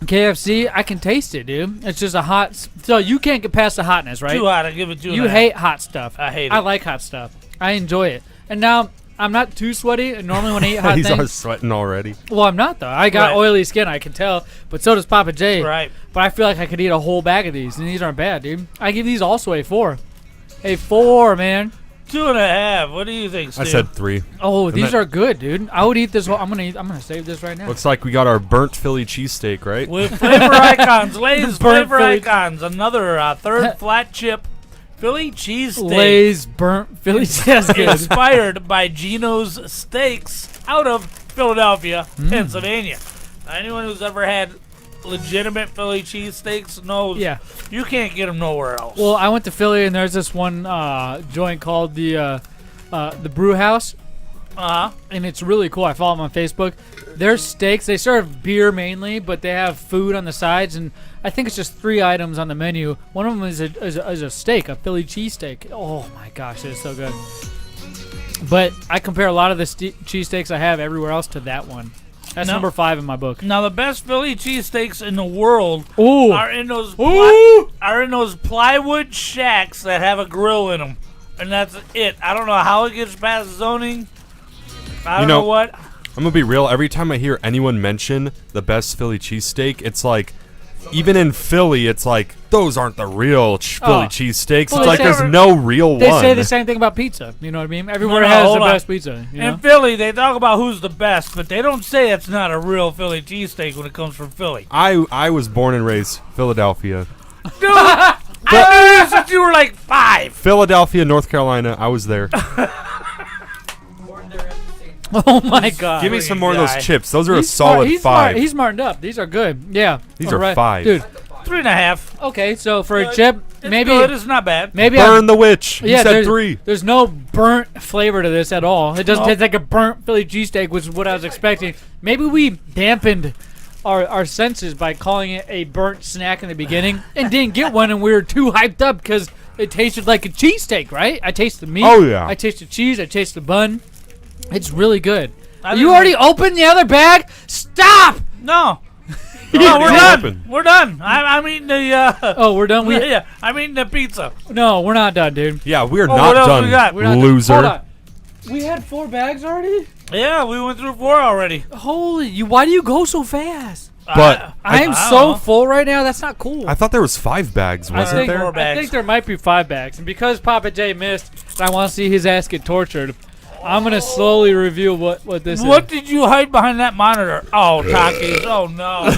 KFC, I can taste it, dude. It's just a hot. So you can't get past the hotness, right? Too hot. I give it 2.5. You hate hot stuff. I hate it. I like hot stuff. I enjoy it. And now I'm not too sweaty. And normally when I eat hot He's things, sweating already. well, I'm not though. I got oily skin. I can tell. But so does Pappa J. Right. But I feel like I could eat a whole bag of these, and these aren't bad, dude. I give these also a 4. A 4, man. 2.5. What do you think, Steve? I said 3. Oh, And these that- are good, dude. I would eat this whole. I'm gonna save this right now. Looks like we got our burnt Philly cheesesteak, right? With flavor icons, Lay's Burnt flavor Philly- icons. Another third flat chip Philly cheesesteak. Lay's burnt Philly cheesesteak. Inspired by Gino's Steaks out of Philadelphia, Pennsylvania. Anyone who's ever had legitimate Philly cheesesteaks knows you can't get them nowhere else. Well, I went to Philly and there's this one joint called the Brew House. And it's really cool. I follow them on Facebook. Their steaks, they serve beer mainly, but they have food on the sides, and I think it's just 3 items on the menu. One of them is a steak, a Philly cheesesteak. Oh my gosh, it's so good. But I compare a lot of the cheesesteaks I have everywhere else to that one. That's number 5 in my book. Now the best Philly cheesesteaks in the world Ooh. are in those plywood shacks that have a grill in them, and that's it. I don't know how it gets past zoning. I don't know what. I'm gonna be real. Every time I hear anyone mention the best Philly cheesesteak, it's like, even in Philly, it's like those aren't the real Philly cheesesteaks. Well, it's like there's no real They one. say the same thing about pizza. You know what I mean? Everywhere No, has hold the on. best pizza. You know? In Philly, they talk about who's the best, but they don't say it's not a real Philly cheesesteak when it comes from Philly. I was born and raised Philadelphia. Dude, I knew you since you were like 5. Philadelphia, North Carolina. I was there. Oh my god! Give me some more of those chips. Those are He's a solid smart. 5. He's smartened up. These are good. Yeah. These All are 5. Dude. 3.5. Okay, so for a chip, It's maybe good. It's not bad. maybe Burn the witch. You said there's, 3. There's no burnt flavor to this at all. It doesn't taste like a burnt Philly cheesesteak, which is what I was expecting. Maybe we dampened our senses by calling it a burnt snack in the beginning and didn't get one, and we were too hyped up because it tasted like a cheesesteak, right? I taste the meat. Oh, yeah. I taste the cheese. I taste the bun. It's really good. I You think already opened the other bag? Stop! No. They're No, already we're done. open. We're done. I'm eating the. Oh, we're done? Yeah, I'm eating the pizza. No, we're not done, dude. Yeah, we're Oh, not what else done, we got? We're not done. loser. Hold on. We had 4 bags already? Yeah, we went through 4 already. Holy, why do you go so fast? But I'm I so don't know. full right now. That's not cool. I thought there was 5 bags, wasn't think, there? 4 I bags. think there might be 5 bags. And because Pappa J missed, and I want to see his ass get tortured, I'm going to slowly reveal what this is. What did you hide behind that monitor? Oh, Takis. Oh, no.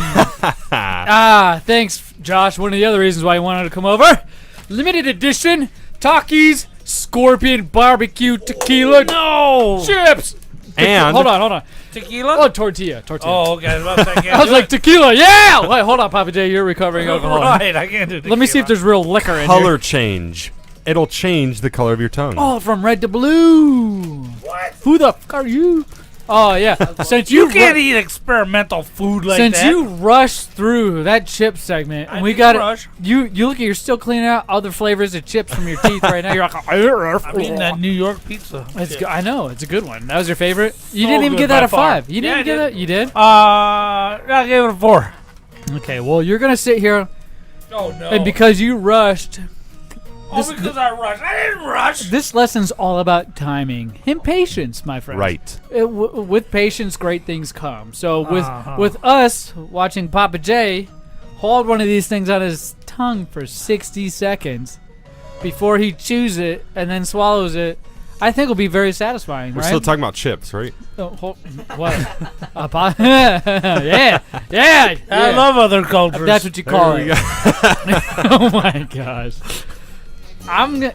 Thanks, Josh. One of the other reasons why you wanted to come over. Limited edition Takis Scorpion Barbecue Tequila No. Chips. And Hold on. Tequila? Oh, tortilla. Oh, okay. I was about to say, I can't I was do like, it. tequila, yeah! Wait, hold on, Pappa J, you're recovering alcohol. Right, I can't do tequila. Let me see if there's real liquor in here. color change. It'll change the color of your tongue. Oh, from red to blue. What? Who the fuck are you? Oh, yeah. Since You can't eat experimental food like Since that. you rushed through that chip segment, and I we didn't got rush. it. You look at you're still cleaning out other flavors of chips from your teeth right now. You're like, I'm eating that New York pizza. It's I know it's a good one. That was your favorite. You So didn't even good give that by a far. 5. You Yeah, I didn't give did. that. You did. I gave it a 4. Okay. Well, you're gonna sit here, Oh, no. and because you rushed, because I rushed. I didn't rush. this lesson's all about timing and patience, my friend. Right. With patience, great things come. So Uh-huh. with us watching Pappa J hold one of these things on his tongue for 60 seconds before he chews it and then swallows it, I think will be very satisfying. We're right? still talking about chips, right? Oh, what? Yeah. I love other cultures. That's what you call it. Oh my gosh.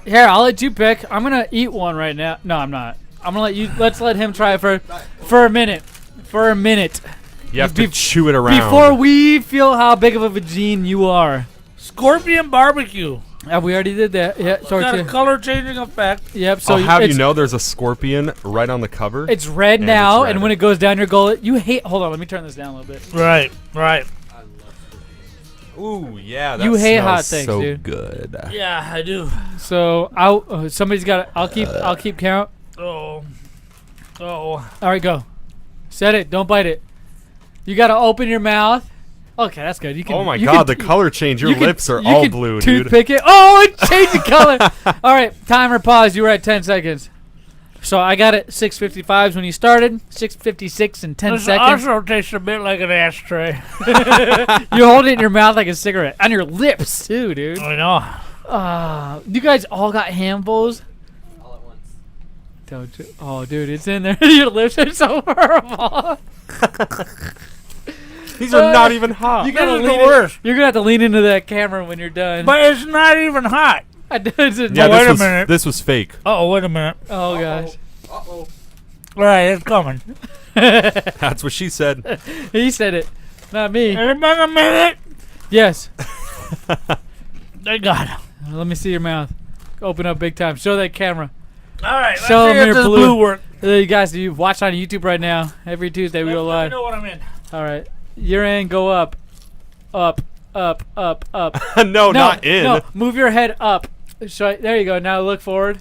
Here. I'll let you pick. I'm gonna eat one right now. No, I'm not. I'm gonna let you. Let's let him try it for a minute. For a minute. You have to chew it around. Before we feel how big of a vagine you are. Scorpion barbecue. We already did that. Yeah, Got a sorry. color changing effect. Yep. So I'll have you it's- know there's a scorpion right on the cover. It's red And now, it's red. and when it goes down your gullet, you hate. Hold on, let me turn this down a little bit. Right. Ooh, yeah. That You hate smells hot things, so dude. good. Yeah, I do. So somebody's got. I'll keep count. Oh. All right, go. Set it. Don't bite it. You got to open your mouth. Okay, that's good. You can. Oh my you god, can- the color change. Your you can- lips are you all can blue, dude. Toothpick it. Oh, it changed the color. All right, timer pause. You were at 10 seconds. So I got it 6:55 when you started. 6:56 in 10 This seconds. also tastes a bit like an ashtray. You hold it in your mouth like a cigarette. On your lips, too, dude. I know. You guys all got handfuls? All at once. Don't you? Oh, dude, it's in there. Your lips are so horrible. These are not even hot. You gotta This is the lean worst. You're gonna have to lean into that camera when you're done. But it's not even hot. I did it. Yeah, wait a this minute. this was fake. Oh, wait a minute. Oh gosh. All right, it's coming. That's what she said. He said it, not me. It's been a minute. Yes. Thank God. Let me see your mouth. Open up big time. Show that camera. All right, let's Show see them if your this blue. blue work. You guys, you watch on YouTube right now. Every Tuesday we go Let me live. know what I'm in. All right. You're in. Go up. Up. Up. Up. Up. No, not in. No, move your head up. There you go. Now look forward.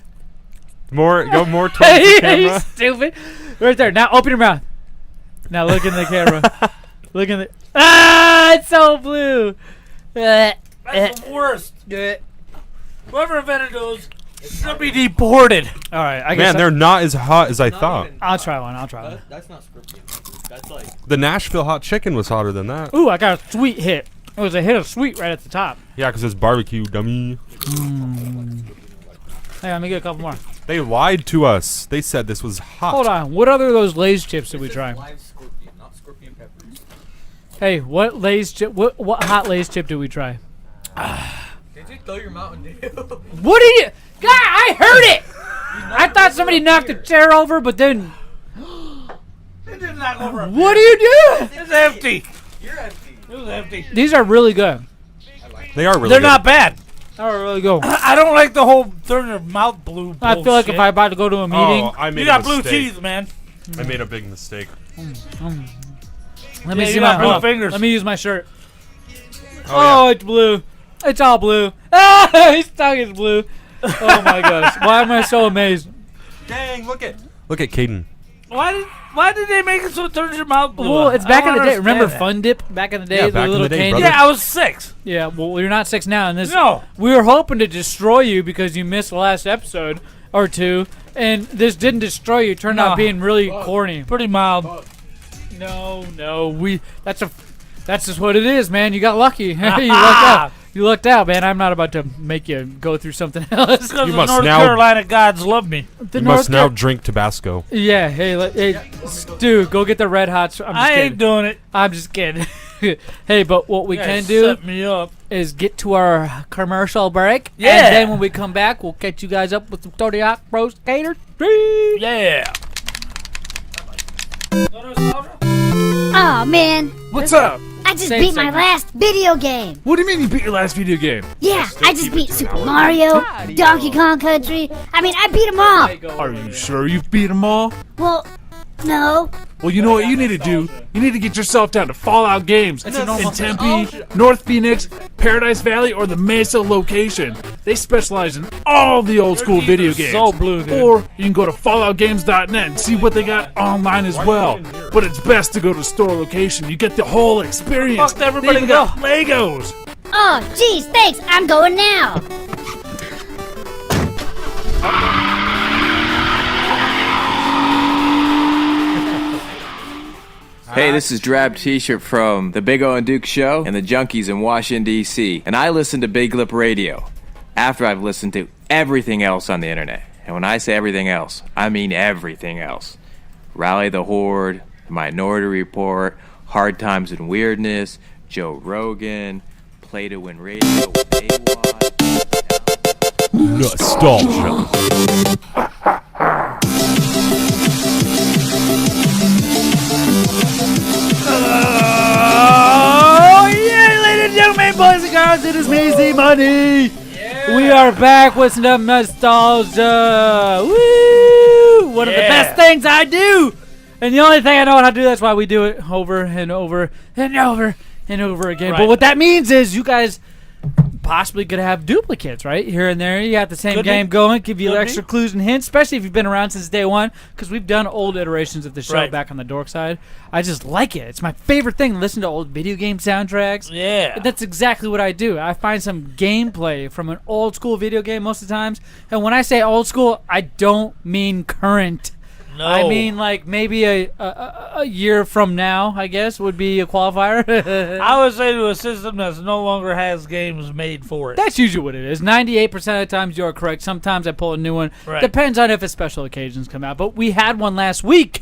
Go more towards the You camera. stupid. Right there. Now open your mouth. Now look in the camera. Look in the. Ah, it's so blue. That's the worst. Whoever invented those should be deported. All right. I guess Man, they're not as hot as I thought. I'll try one. I'll try one. That's not scorpion. That's like. The Nashville hot chicken was hotter than that. Ooh, I got a sweet hit. It was a hit of sweet right at the top. Yeah, because it's barbecue, dummy. Hey, let me get a couple more. They lied to us. They said this was hot. Hold on. What other of those Lay's chips did we try? Live scorpion, not scorpion peppers. Hey, what Lay's chip? What hot Lay's chip did we try? Did you throw your Mountain Dew? What did you? God, I heard it. I thought somebody knocked the chair over, but then. It did not go over. What are you doing? It's empty. You're empty. It was empty. These are really good. They are really They're good. not bad. They're really good. I don't like the whole turn your mouth blue. I feel like if bullshit. I'm about to go to a meeting, Oh, I made You got a blue mistake. teeth, man. I made a big mistake. let me Yeah, see you my got blue fingers. Let me use my shirt. Oh, Oh, it's blue. It's all blue. Ah, his tongue is blue. Oh my gosh! Why am I so amazed? Dang, look at Caden. Why did they make it so it turns your mouth blue? Well, it's I back don't in the day. Remember understand Fun Dip back in the day? Yeah, the back in little the day, candy. brother. that. Yeah, I was 6. Yeah, well, you're not 6 now. And this, No. we were hoping to destroy you because you missed the last episode or two, and this didn't destroy you. It turned out No. being really corny. Pretty mild. No, that's just what it is, man. You got lucky. You lucked out. You lucked out, man. I'm not about to make you go through something else. Because You the must North now- Carolina gods love me. The You must North now Car- drink Tabasco. Yeah, hey, Stu, go get the Red Hots. I'm just I kidding. ain't doing it. I'm just kidding. Hey, but what we You can guys do set me up. is get to our commercial break. Yeah. And then when we come back, we'll catch you guys up with some Tony Hawk Pro Skater 3. Yeah. Aw, man. What's up? I just Same beat my segment. last video game. What do you mean you beat your last video game? Yeah, I just beat Super Mario, Donkey Kong Country. I mean, I beat them all. Are you sure you've beat them all? Well, no. Well, you know what you need to do? You need to get yourself down to Fallout Games in Tempe, North Phoenix, Paradise Valley, or the Mesa location. They specialize in all the old school video games. so blue, dude. Or you can go to falloutgames.net and see what they got online as well. But it's best to go to store location. You get the whole experience. Fuck everybody They even got Legos. Oh, geez, thanks. I'm going now. Hey, this is Drab T-shirt from the Big O and Duke Show and the Junkies in Washington, D.C. And I listen to Big Lip Radio after I've listened to everything else on the internet. And when I say everything else, I mean everything else. Rally the Horde, Minority Report, Hard Times and Weirdness, Joe Rogan, Play to Win Radio with Baywatch. Nostalgia. Oh, yeah, ladies and gentlemen, boys and girls, it is me, Zmunny. We are back with some nostalgia. Woo! One of the best things I do. And the only thing I know how to do, that's why we do it over and over and over and over again. Right. But what that means is you guys possibly could have duplicates, right? Here and there. You got the same Could game be. going, give you Could extra be. clues and hints, especially if you've been around since day one, because we've done old iterations of the show Right. back on the dork side. I just like it. It's my favorite thing to listen to old video game soundtracks. Yeah. That's exactly what I do. I find some gameplay from an old school video game most of the times. And when I say old school, I don't mean current. No. I mean, like, maybe a year from now, I guess, would be a qualifier. I would say to a system that no longer has games made for it. That's usually what it is. 98% of the times you're correct. Sometimes I pull a new one. Right. Depends on if a special occasions come out. But we had one last week.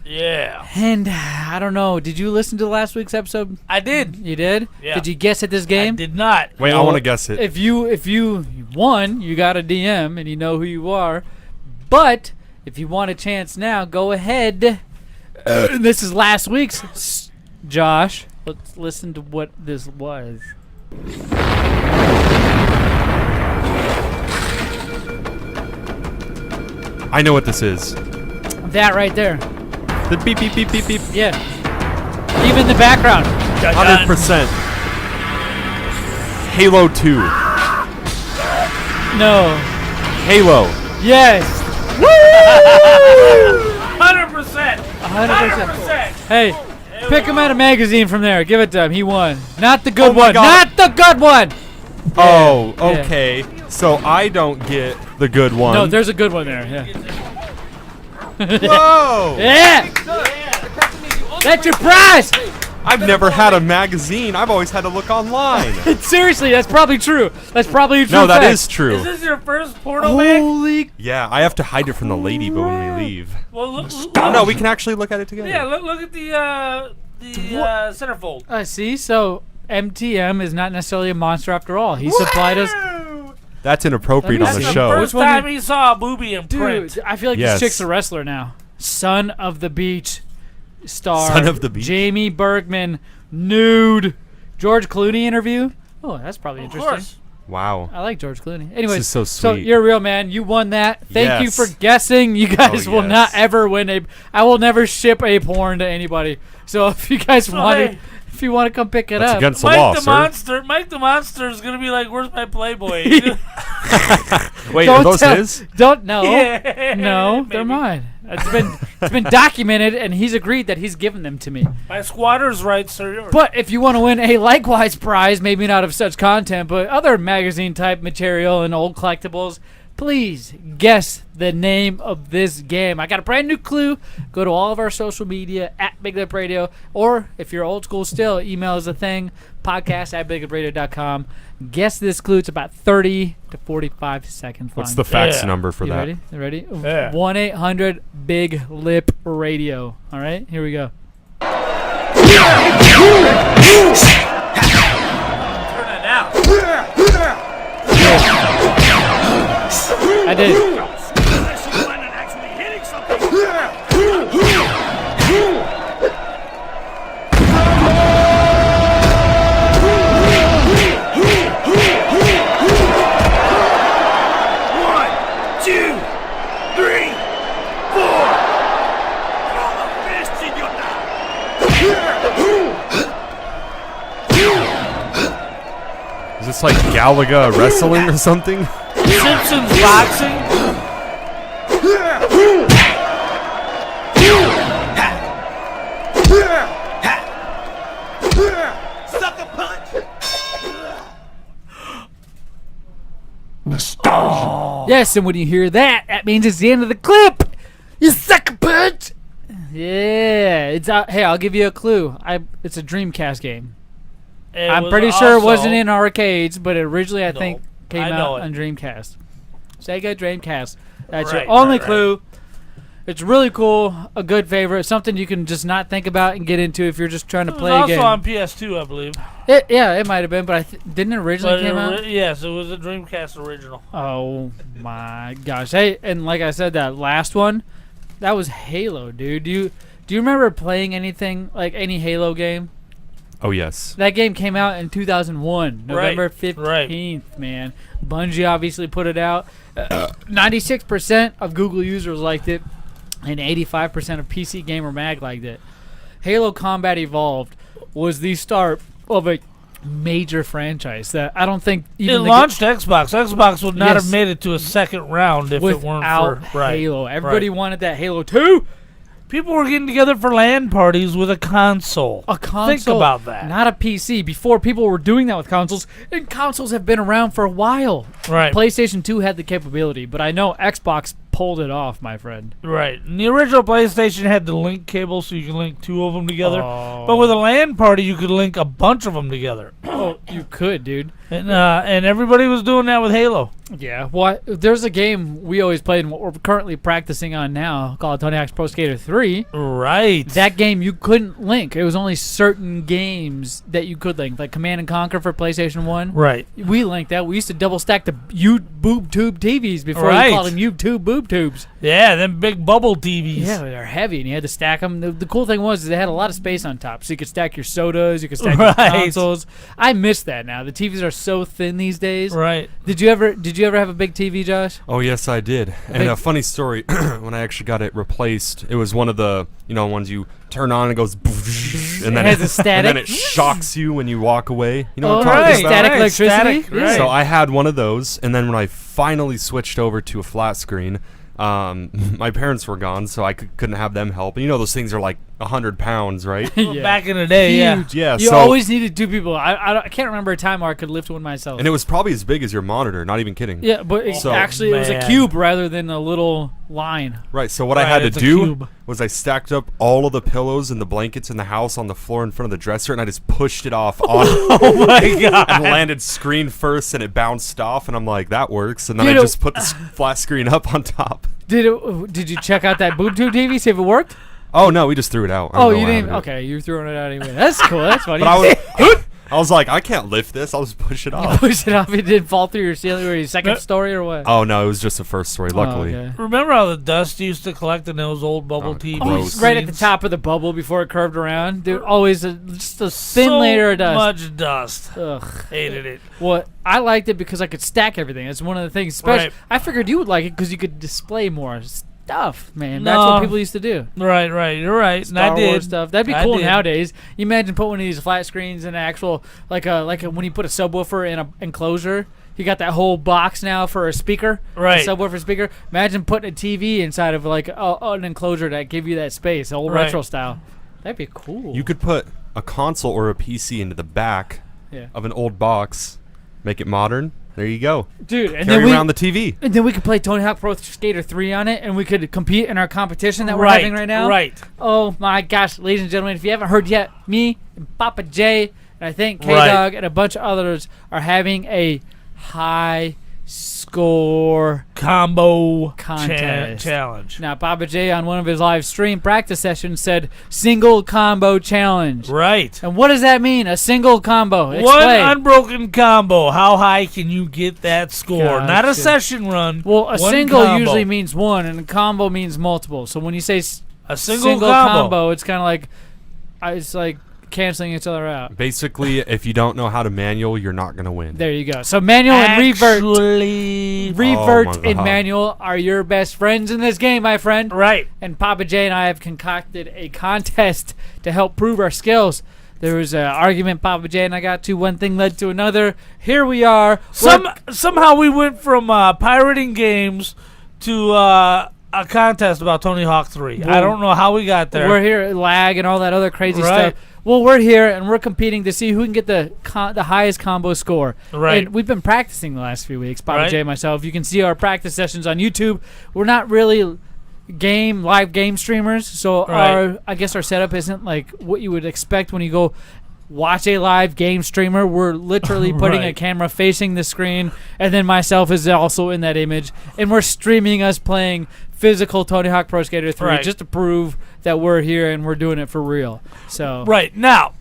Yeah. And I don't know. Did you listen to last week's episode? I did. You did? Yeah. Did you guess at this game? I did not. Wait, I want to guess it. If you won, you got a DM and you know who you are. But if you want a chance now, go ahead. This is last week's. Josh, let's listen to what this was. I know what this is. That right there. The beep, beep, beep, beep, beep. Yeah. Even the background. 100%. Halo 2. No. Halo. Yes. 100%. 100%. Hey, pick him out a magazine from there. Give it to him. He won. Not the good my one. God. Not the good one. Oh, Yeah. okay. So I don't get the good one. No, there's a good one there. Yeah. Whoa! Yeah. That's your prize. I've never had a magazine. I've always had to look online. Seriously, that's probably true. That's probably a true. No, that fact. is true. Is this your first porno bag? Holy. Yeah, I have to hide it from the lady, but when we leave. Well, look, Oh, no, we can actually look at it together. yeah, look at the centerfold. See, so MTM is not necessarily a monster after all. He supplied us. That's inappropriate on That's the That's the show. first Which one time he saw a booby in print. Dude, I feel like Yes. this chick's a wrestler now. Son of the Beach star. Son of the Beach. Jamie Bergman, nude. George Clooney interview. Oh, that's probably Of interesting. course. Wow. I like George Clooney. Anyways, is so So sweet. you're a real man. You won that. Thank you Yes. for guessing. You guys Oh, will yes. not ever win a. I will never ship a porn to anybody. So if you guys want hey. it, if you want to come pick it That's up, against the law, sir. Mike the Monster is gonna be like, "Where's my Playboy?" Wait, don't are those tell- his? Don't no, Yeah, no, they're mine. It's been documented, and he's agreed that he's given them to me. My squatter's rights are yours. But if you want to win a likewise prize, maybe not of such content, but other magazine type material and old collectibles, please guess the name of this game. I got a brand new clue. Go to all of our social media at BigLipRadio, or if you're old school still, email is a thing, podcast@BigLipRadio.com. Guess this clue. It's about 30 to 45 seconds long. What's the fax Yeah. number for You that? ready? You ready? Yeah. 1-800-BIG-LIP-RADIO. All right, here we go. Turn it down. I did. Is this like Galaga wrestling or something? Simpsons boxing. Sucker punch. Yes, and when you hear that, that means it's the end of the clip. You suck a punch. Yeah, it's out. Hey, I'll give you a clue. It's a Dreamcast game. It I'm was pretty sure it also- wasn't in arcades, but originally I think came I know out it. on Dreamcast. Sega Dreamcast. That's Right, your only right. clue. It's really cool, a good favorite, something you can just not think about and get into if you're just trying to It was play a also game. on PS2, I believe. It might have been, but didn't it originally But came out? yes, it was a Dreamcast original. Oh my gosh! Hey, and like I said, that last one, that was Halo, dude. Do you remember playing anything like any Halo game? Oh, yes. That game came out in 2001, November Right, 15th, man. Bungie obviously put it out. 96% of Google users liked it, and 85% of PC Gamer Mag liked it. Halo Combat Evolved was the start of a major franchise that I don't think even It launched Xbox. Xbox would not have made it to a second round if it weren't for Halo. Everybody wanted that Halo 2. People were getting together for LAN parties with a console. A console. Think about that. Not a PC. Before, people were doing that with consoles, and consoles have been around for a while. Right. PlayStation 2 had the capability, but I know Xbox pulled it off, my friend. Right. And the original PlayStation had the link cable, so you could link two of them together. Oh. But with a LAN party, you could link a bunch of them together. Oh, you could, dude. And everybody was doing that with Halo. Yeah. Well, there's a game we always played and what we're currently practicing on now called Tony Hawk's Pro Skater 3. Right. That game you couldn't link. It was only certain games that you could link, like Command and Conquer for PlayStation 1. Right. We linked that. We used to double stack the boob tube TVs before we called them YouTube boob tubes. Yeah, them big bubble TVs. Yeah, they're heavy, and you had to stack them. The cool thing was they had a lot of space on top, so you could stack your sodas, you could stack your consoles. I miss that now. The TVs are so thin these days. Right. Did you ever have a big TV, Josh? Oh, yes, I did. And a funny story, when I actually got it replaced, it was one of the, ones you turn on and it goes, and then it has a static. And then it shocks you when you walk away. You know what I'm right. talking about? Static electricity. Static, right. So I had one of those, and then when I finally switched over to a flat screen, my parents were gone, so I couldn't have them help. And those things are like 100 pounds, right? Yeah. Back in the day, Huge. Yeah. You always needed two people. I can't remember a time where I could lift one myself. And it was probably as big as your monitor, not even kidding. Yeah, but actually it was a cube rather than a little line. Right, so what I had to do was I stacked up all of the pillows and the blankets in the house on the floor in front of the dresser, and I just pushed it off on oh my God. and landed screen first, and it bounced off, and I'm like, that works. And then I just put the flat screen up on top. Did you check out that boob tube TV, see if it worked? Oh, no, we just threw it out. Oh, you didn't? Okay, you're throwing it out anyway. That's cool. That's funny. But I was like, I can't lift this. I'll just push it off. You push it off. It didn't fall through your ceiling or your second story or what? Oh, no, it was just the first story, luckily. Oh, okay. Remember how the dust used to collect in those old bubble TVs? Gross. Right at the top of the bubble before it curved around. Dude, always just a thin so layer of dust. Much dust. Ugh. Hated it. Well, I liked it because I could stack everything. That's one of the things. Especially, I figured you would like it because you could display more stuff, man. That's what people used to do. Right. You're right. Star Wars stuff. That'd be cool nowadays. You imagine put one of these flat screens in an actual, like when you put a subwoofer in an enclosure. You got that whole box now for a speaker. Right. A subwoofer speaker. Imagine putting a TV inside of like an enclosure that give you that space, old retro style. That'd be cool. You could put a console or a PC into the back of an old box, make it modern. There you go. Dude, and carry then around the TV. And then we could play Tony Hawk Pro Skater 3 on it, and we could compete in our competition that we're having right now. Right. Oh, my gosh, ladies and gentlemen, if you haven't heard yet, me and Pappa J, and I think K-Dog and a bunch of others are having a high score combo contest challenge. Now, Pappa J on one of his live stream practice sessions said single combo challenge. Right. And what does that mean? A single combo. Explain. One unbroken combo. How high can you get that score? Gotcha. Not a session run. Well, a single usually means one, and a combo means multiple. So when you say a single combo, it's kind of like it's like canceling each other out. Basically, if you don't know how to manual, you're not going to win. There you go. So manual and revert and manual are your best friends in this game, my friend. Right. And Pappa J and I have concocted a contest to help prove our skills. There was an argument Pappa J and I got to. One thing led to another. Here we are. Somehow we went from pirating games to a contest about Tony Hawk 3. I don't know how we got there. We're here, lag and all that other crazy stuff. Well, we're here and we're competing to see who can get the highest combo score. Right. And we've been practicing the last few weeks, Pappa J and myself. You can see our practice sessions on YouTube. We're not really live game streamers, so I guess our setup isn't like what you would expect when you go watch a live game streamer. We're literally putting a camera facing the screen, and then myself is also in that image, and we're streaming us playing physical Tony Hawk Pro Skater 3 just to prove that we're here and we're doing it for real. So now,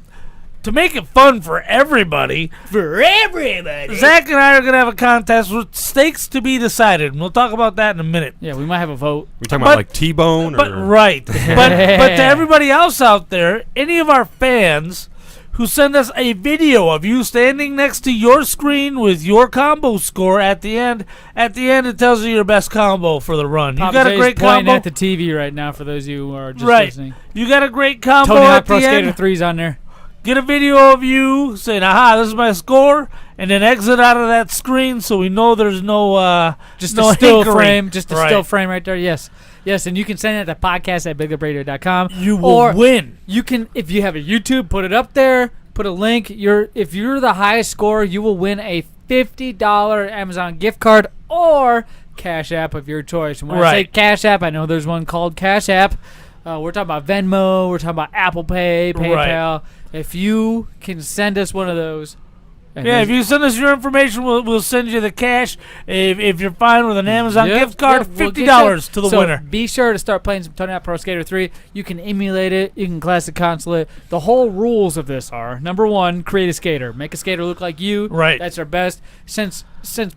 to make it fun for everybody, Zach and I are going to have a contest with stakes to be decided, and we'll talk about that in a minute. Yeah, we might have a vote. We're talking about like T-Bone? But to everybody else out there, any of our fans who send us a video of you standing next to your screen with your combo score at the end it tells you your best combo for the run. Pappa You got a great pointing combo at the TV right now for those of you who are just listening. You got a great combo Tony Hawk at Pro the Skater end. 3's on there. get a video of you saying, aha, this is my score, and then exit out of that screen so we know there's no just no a still hinkering. frame. Just a still frame right there. Yes. Yes, and you can send it to podcast@BigLipRadio.com. You will win. You can, if you have a YouTube, put it up there. Put a link. If you're the highest score, you will win a $50 Amazon gift card or Cash App of your choice. And when I say Cash App, I know there's one called Cash App. We're talking about Venmo. We're talking about Apple Pay, PayPal. If you can send us one of those. Yeah, if you send us your information, we'll send you the cash. If you're fine with an Amazon gift card, $50 to the winner. Be sure to start playing some Tony Hawk Pro Skater 3. You can emulate it. You can classic console it. The whole rules of this are, number one, create a skater. Make a skater look like you. Right. That's our best. Since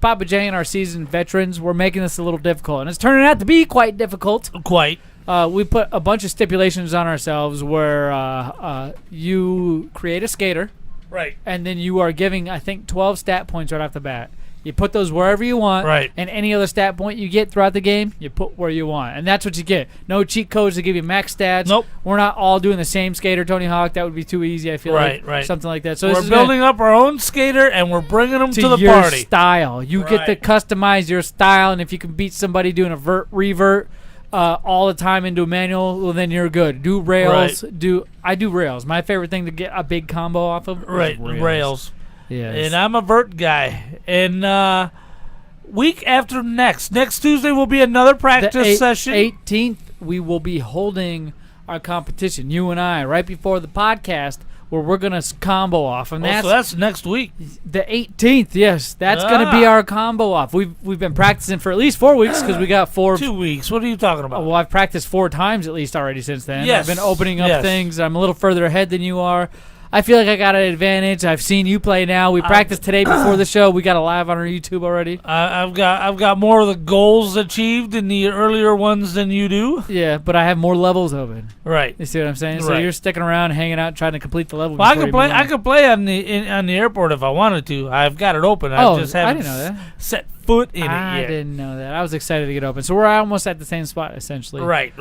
Pappa J and our seasoned veterans, we're making this a little difficult. And it's turning out to be quite difficult. Quite. We put a bunch of stipulations on ourselves where you create a skater. Right. And then you are giving, I think, 12 stat points right off the bat. You put those wherever you want. Right. And any other stat point you get throughout the game, you put where you want. And that's what you get. No cheat codes to give you max stats. Nope. We're not all doing the same skater, Tony Hawk. That would be too easy, I feel like. Right. Something like that. So we're building up our own skater, and we're bringing them to the your party. Style. You get to customize your style, and if you can beat somebody doing a revert all the time into a manual, well, then you're good. Do rails. I do rails. My favorite thing to get a big combo off of. Right, rails. Yeah. And I'm a vert guy. And week after next Tuesday will be another practice session. 18th, we will be holding our competition, you and I, right before the podcast, where we're going to combo off. And so that's next week. The 18th, yes. That's going to be our combo off. We've been practicing for at least 4 weeks because we got 2 weeks. What are you talking about? Well, I've practiced 4 times at least already since then. Yes. I've been opening up things. I'm a little further ahead than you are. I feel like I got an advantage. I've seen you play now. We practiced today before the show. We got a live on our YouTube already. I've got more of the goals achieved in the earlier ones than you do. Yeah, but I have more levels open. Right. You see what I'm saying? So you're sticking around, hanging out, trying to complete the level. Well, I could play on the airport if I wanted to. I've got it open. I just haven't I didn't know that. set foot in it yet. I didn't know that. I was excited to get open. So we're almost at the same spot, essentially. Right.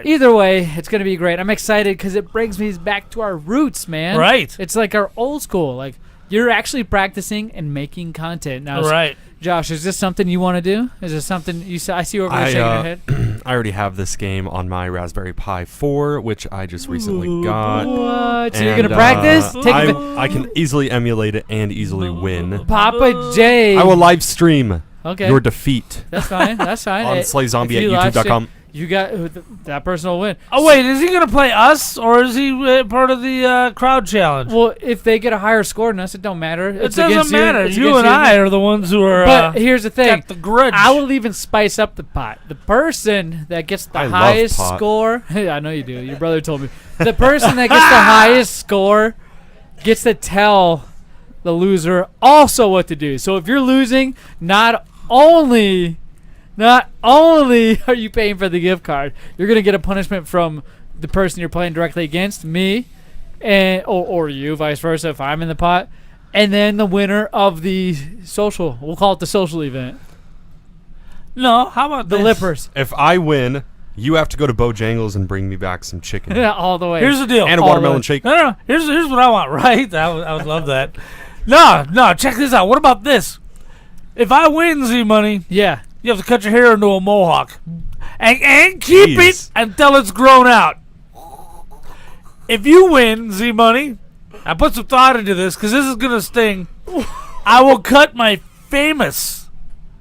Either way, it's going to be great. I'm excited because it brings me back to our roots, man. Right. It's like our old school. Like, you're actually practicing and making content. Now, right. Josh, is this something you want to do? Is this something I see you over there shaking your head? I already have this game on my Raspberry Pi 4, which I just recently got. What? So you're going to practice? I can easily emulate it and easily win. Pappa J. I will live stream your defeat. That's fine. That's fine. On SlayZombie at YouTube.com. You got that person will win. Oh wait, is he gonna play us or is he part of the crowd challenge? Well, if they get a higher score than us, it don't matter. It doesn't matter. You and I are the ones who are. But here's the thing: got the grudge. I will even spice up the pot. The person that gets the highest score, I know you do. Your brother told me. The person that gets the highest score gets to tell the loser also what to do. So if you're losing, not only are you paying for the gift card, you're going to get a punishment from the person you're playing directly against, me, and or you, vice versa, if I'm in the pot. And then the winner of the social, we'll call it the social event. No, how about the lippers? If I win, you have to go to Bojangles and bring me back some chicken. All the way. Here's the deal. And a watermelon shake. No. Here's what I want, right? I would love that. No, check this out. What about this? If I win Z-Money, yeah, you have to cut your hair into a mohawk and keep it until it's grown out. If you win, Z-Money, I put some thought into this because this is going to sting. I will cut my famous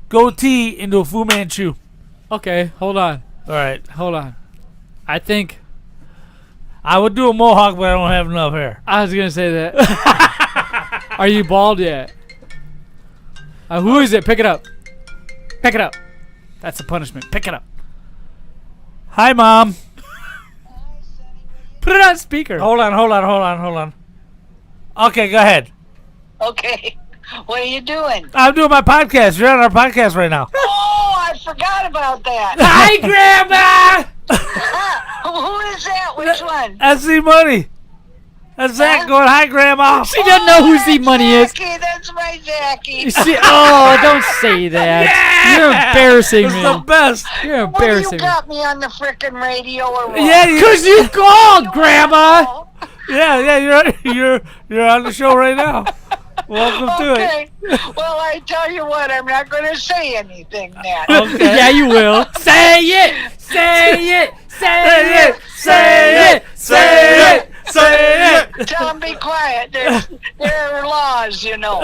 goatee into a Fu Manchu. Okay, hold on. All right. Hold on. I think I would do a mohawk, but I don't have enough hair. I was going to say that. Are you bald yet? Who is it? Pick it up. Pick it up. That's the punishment. Pick it up. Hi, Mom. Put it on speaker. Hold on. Okay, go ahead. Okay. What are you doing? I'm doing my podcast. You're on our podcast right now. Oh, I forgot about that. Hi, Grandma. Who is that? Which one? That's Z-Money. That's Zach going, hi, Grandma. She doesn't know who Z-Money is. Zachy, that's my Zachy. Don't say that. Yeah! You're embarrassing me. It's the best. You're embarrassing What, you got me on the frickin' radio or what? Yeah, because you called, Grandma. Yeah, you're on the show right now. Welcome to Okay. Well, I tell you what, I'm not going to say anything then. Okay. Yeah, you will. Say it. Say it. Say it. Say it. Say it. Say it. Tell them be quiet. There are laws, you know.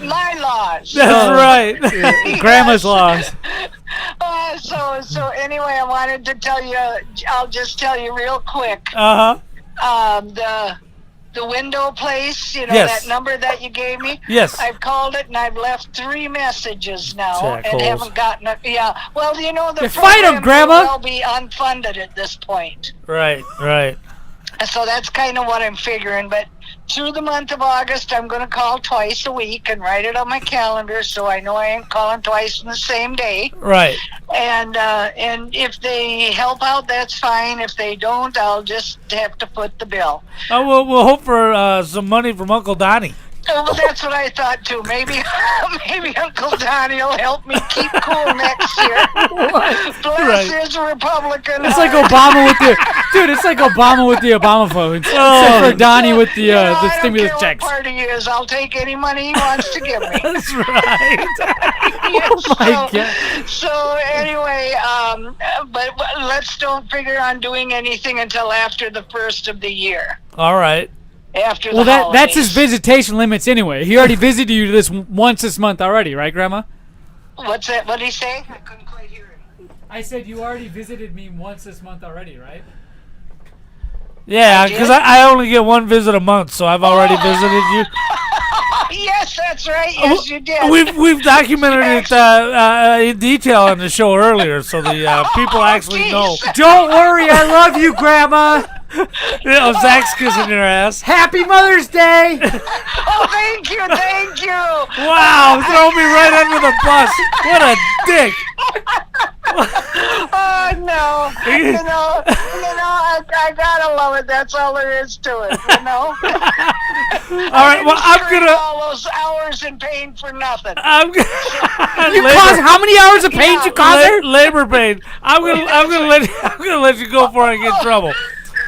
My laws. That's right. Grandma's laws. So anyway, I wanted to tell you. I'll just tell you real quick. The window place, you know, Yes. that number that you gave me? Yes. I've called it and I've left 3 messages now and Jackholes. haven't gotten it. Yeah. Well, you know, the You fight 'em, program Grandma. will be unfunded at this point. Right. So that's kind of what I'm figuring. But through the month of August, I'm going to call twice a week and write it on my calendar so I know I ain't calling twice in the same day. Right. And if they help out, that's fine. If they don't, I'll just have to foot the bill. We'll hope for some money from Uncle Donnie. Well, that's what I thought too. Maybe Uncle Donnie will help me keep cool next year. Bless his Republican. It's like Obama with the It's like Obama with the Obama phones. Except for Donnie with the stimulus checks. What party is? I'll take any money he wants to give me. That's right. Oh my God. So anyway, but let's don't figure on doing anything until after the first of the year. All right. After Well, the that's his holidays. visitation limits anyway. He already visited you once this month already, right, Grandma? What's that? What did he say? I couldn't quite hear him. I said you already visited me once this month already, right? Yeah, because I only get 1 visit a month, so I've already visited you. Yes, that's right. Yes, you did. We've documented it in detail on the show earlier, so the people actually know. Don't worry, I love you, Grandma. Zach's kissing your ass. Happy Mother's Day. Oh, thank you. Wow, throw me right under the bus. What a dick. Oh no! You know, I gotta love it. That's all there is to it. You know. All right, well, I'm gonna. all those hours in pain for nothing. You caused how many hours of pain you caused her? Labor pain. I'm gonna let you go before I get in trouble.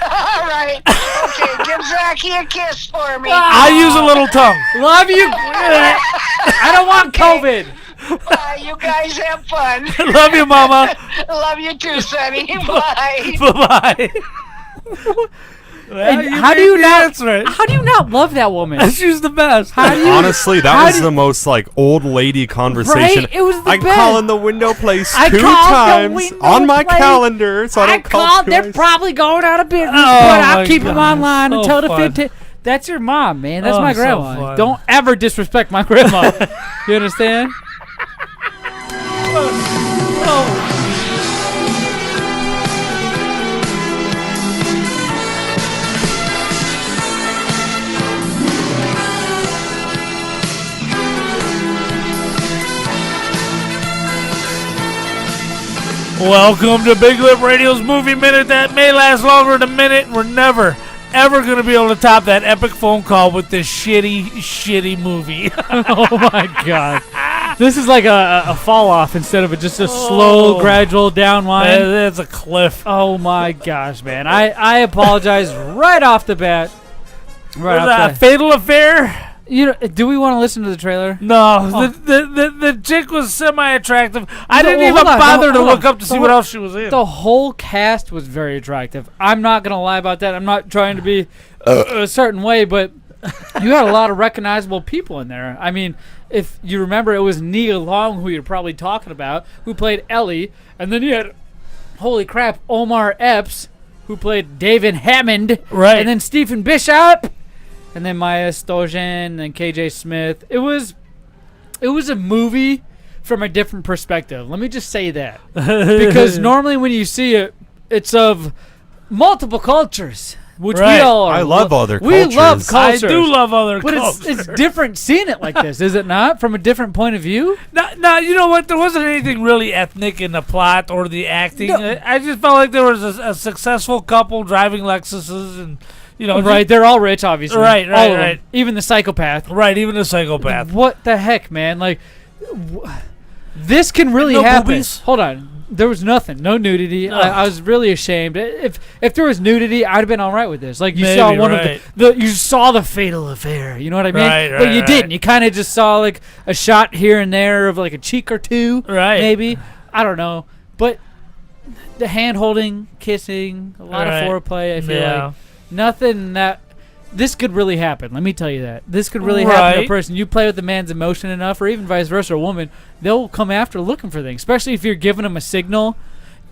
All right. Okay, give Zachy a kiss for me. I'll use a little tongue. Love you. I don't want COVID. Bye. You guys have fun. Love you, Mama. Love you too, Sonny. Bye. Bye-bye. And how do you not love that woman? She's the best. Honestly, that was the most like old lady conversation. Right? It was the I'm best. calling the window place I 2 called the times window on my place. calendar, so I don't call called. twice. They're probably going out of business, Oh, but my I'll keep them God. online So until the fun. 15th. That's your mom, man. That's Oh, my so grandma. fun. Don't ever disrespect my grandma. You understand? Welcome to Big Lip Radio's Movie Minute that may last longer than a minute. We're never, ever going to be able to top that epic phone call with this shitty movie. Oh, my God. This is like a fall off instead of just a slow, gradual downwind. That's a cliff. Oh, my gosh, man. I apologize right off the bat. Right Was off that a the fatal affair? You know, do we want to listen to the trailer? No, Oh. the chick was semi-attractive. I No, didn't hold even on, bother to hold look on. up to see what else she was in. The whole cast was very attractive. I'm not going to lie about that. I'm not trying to be a certain way, but you had a lot of recognizable people in there. I mean, if you remember, it was Nia Long, who you're probably talking about, who played Ellie, and then you had, holy crap, Omar Epps, who played David Hammond, Right. and then Stephen Bishop, and then Maya Stojan and KJ Smith. It was a movie from a different perspective. Let me just say that. Because normally when you see it, it's of multiple cultures, which we Right. all are. I love other We love cultures. cultures. I do love other But cultures. it's different seeing it like this, is it not? From a different point of view? No, you know what? There wasn't anything really ethnic in the plot or the acting. No. I just felt like there was a successful couple driving Lexuses and, you know. Right, they're all rich, obviously. Right, All of them. right. Even the psychopath. Right, even the psychopath. What the heck, man? Like, this can really No happen. boobies? Hold on. There was nothing, no nudity. No. I was really ashamed. If there was nudity, I'd have been all right with this. Like you Maybe, saw one right. of the you saw the fatal affair. You know what I mean? Right, but you right. didn't. You kind of just saw like a shot here and there of like a cheek or two. Right. Maybe. I don't know. But the hand holding, kissing, a lot Right. of foreplay. I feel Yeah. like nothing that. This could really happen. Let me tell you that. This could really happen to a Right. person. You play with the man's emotion enough, or even vice versa, a woman, they'll come after looking for things, especially if you're giving them a signal.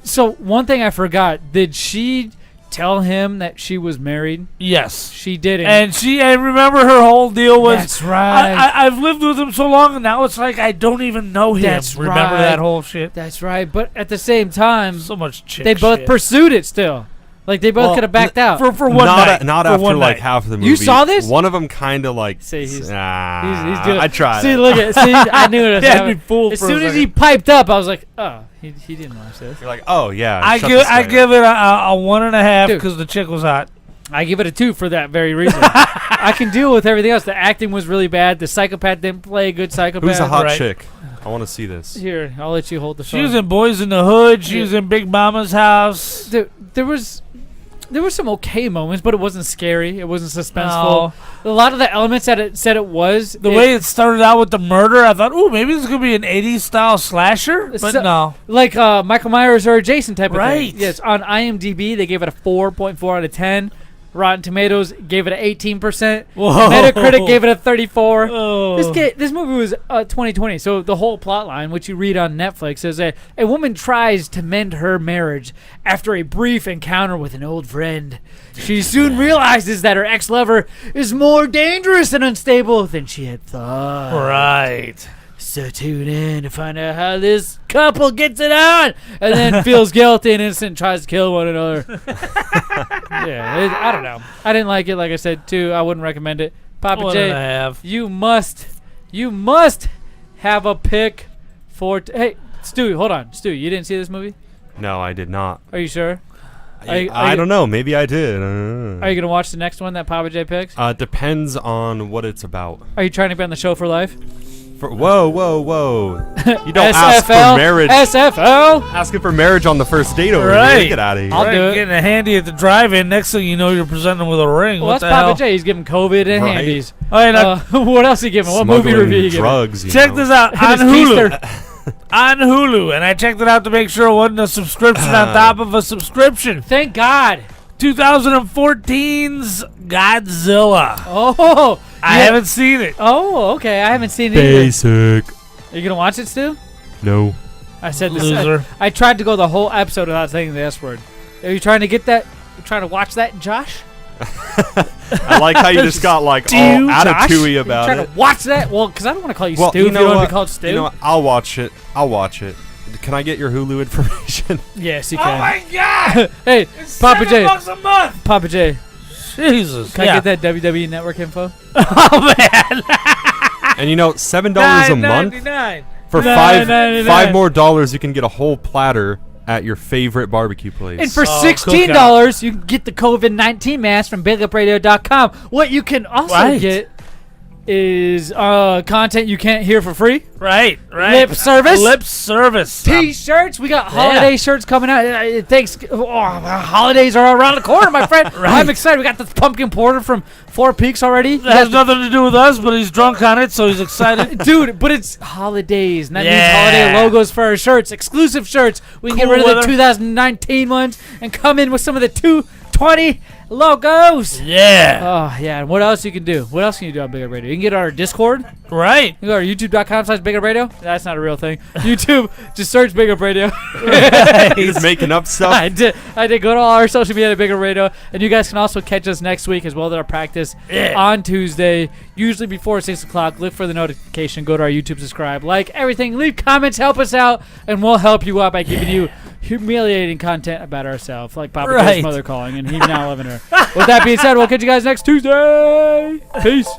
So one thing I forgot, did she tell him that she was married? Yes. She didn't. And I remember her whole deal was, That's right. I've lived with him so long, and now it's like I don't even know him. That's Remember right. that whole shit? That's right. But at the same time, So much chick they both shit. pursued it still. Like they both could have backed out. For one night. Not For after one like night. half of the movie. You saw this? One of them kind of like. See, he's doing I tried. See, it. look at. See, I knew it was He had happening. me fooled As for a soon as second. he piped up, I was like, oh, he didn't watch this. You're like, oh yeah. I shut give this guy up. it a 1.5 Dude. because the chick was hot. I give it a 2 for that very reason. I can deal with everything else. The acting was really bad. The psychopath didn't play a good psychopath. Who's a hot Right. chick? I want to see this. Here, I'll let you hold the phone. She was in Boys in the Hood. She Yeah. was in Big Mama's house. There were some okay moments, but it wasn't scary. It wasn't suspenseful. A lot of the elements that it said it was. The way it started out with the murder, I thought, ooh, maybe this is going to be an 80s style slasher. But no. Like Michael Myers or Jason type of Right. thing. Yes, on IMDb, they gave it a 4.4 out of 10. Rotten Tomatoes gave it an 18%. Whoa. Metacritic gave it a 34. Oh. This movie was 2020, so the whole plot line, which you read on Netflix, is a woman tries to mend her marriage after a brief encounter with an old friend. She soon realizes that her ex-lover is more dangerous and unstable than she had thought. Right. So tune in to find out how this couple gets it on, and then feels guilty and innocent and tries to kill one another. I don't know. I didn't like it. Like I said, too, I wouldn't recommend it. Pappa J, 1.5. you must have a pick for. Hey, Stu, hold on. Stu, you didn't see this movie? No, I did not. Are you sure? I don't know. Maybe I did. Are you gonna watch the next one that Pappa J picks? Depends on what it's about. Are you trying to be on the show for life? Whoa. You don't ask for SFL? marriage. SFL? Asking for marriage on the first date over Right. here. Get out of here. I'll do it. Getting a handy at the drive-in. Next thing you know, you're presenting with a ring. Well, what that's the hell? Pappa J. He's giving COVID and Right. handies. All right, What else he giving? What movie Smuggling review you giving? drugs. you check know. this out on His piece Hulu. On Hulu, and I checked it out to make sure it wasn't a subscription on top of a subscription. Thank God. 2014's Godzilla. Oh, I haven't seen it. Oh, okay. I haven't seen it either. Basic. Are you gonna watch it, Stu? No. I said this. Loser. I tried to go the whole episode without saying the S word. Are you trying to get that? You trying to watch that, Josh? I like how you just got like all attitude-y Are about you trying it. to watch that? Well, because I don't want to call you Well, Stu. you If know you don't want what? to be called Stu. You know what? I'll watch it. Can I get your Hulu information? Yes, you Oh can. my God! Hey, It's Pappa J. $7 a month. Papa J. Jesus. Can I get that WWE Network info? Oh man. And you know, $7 a month $9.99. for $9.99. five more dollars, you can get a whole platter at your favorite barbecue place. And for Oh, $16, you can get the COVID-19 mask from BigLipRadio.com. What you can also get is content you can't hear for free. Right. Lip service. T-shirts. T-shirts. We got holiday shirts coming out. Holidays are around the corner, my friend. Right. I'm excited. We got the pumpkin porter from Four Peaks already. That has nothing to do with us, but he's drunk on it, so he's excited. Dude, but it's holidays. And that means Yeah. holiday logos for our shirts. Exclusive shirts. We can Cool get rid of the weather. 2019 ones and come in with some of the 2020 logos. Yeah. Oh, yeah. And what else you can do? What else can you do on Big Up Radio? You can get our Discord. Right. You go to youtube.com/Big Up Radio. That's not a real thing. YouTube, just search Big Up Radio. He's making up stuff. I did. Go to all our social media at Big Up Radio. And you guys can also catch us next week as well as our practice on Tuesday, usually before 6 o'clock. Look for the notification. Go to our YouTube, subscribe, like everything. Leave comments, help us out, and we'll help you out by giving you humiliating content about ourselves, like Papa J's mother calling and he now living her. With that being said, we'll catch you guys next Tuesday. Peace.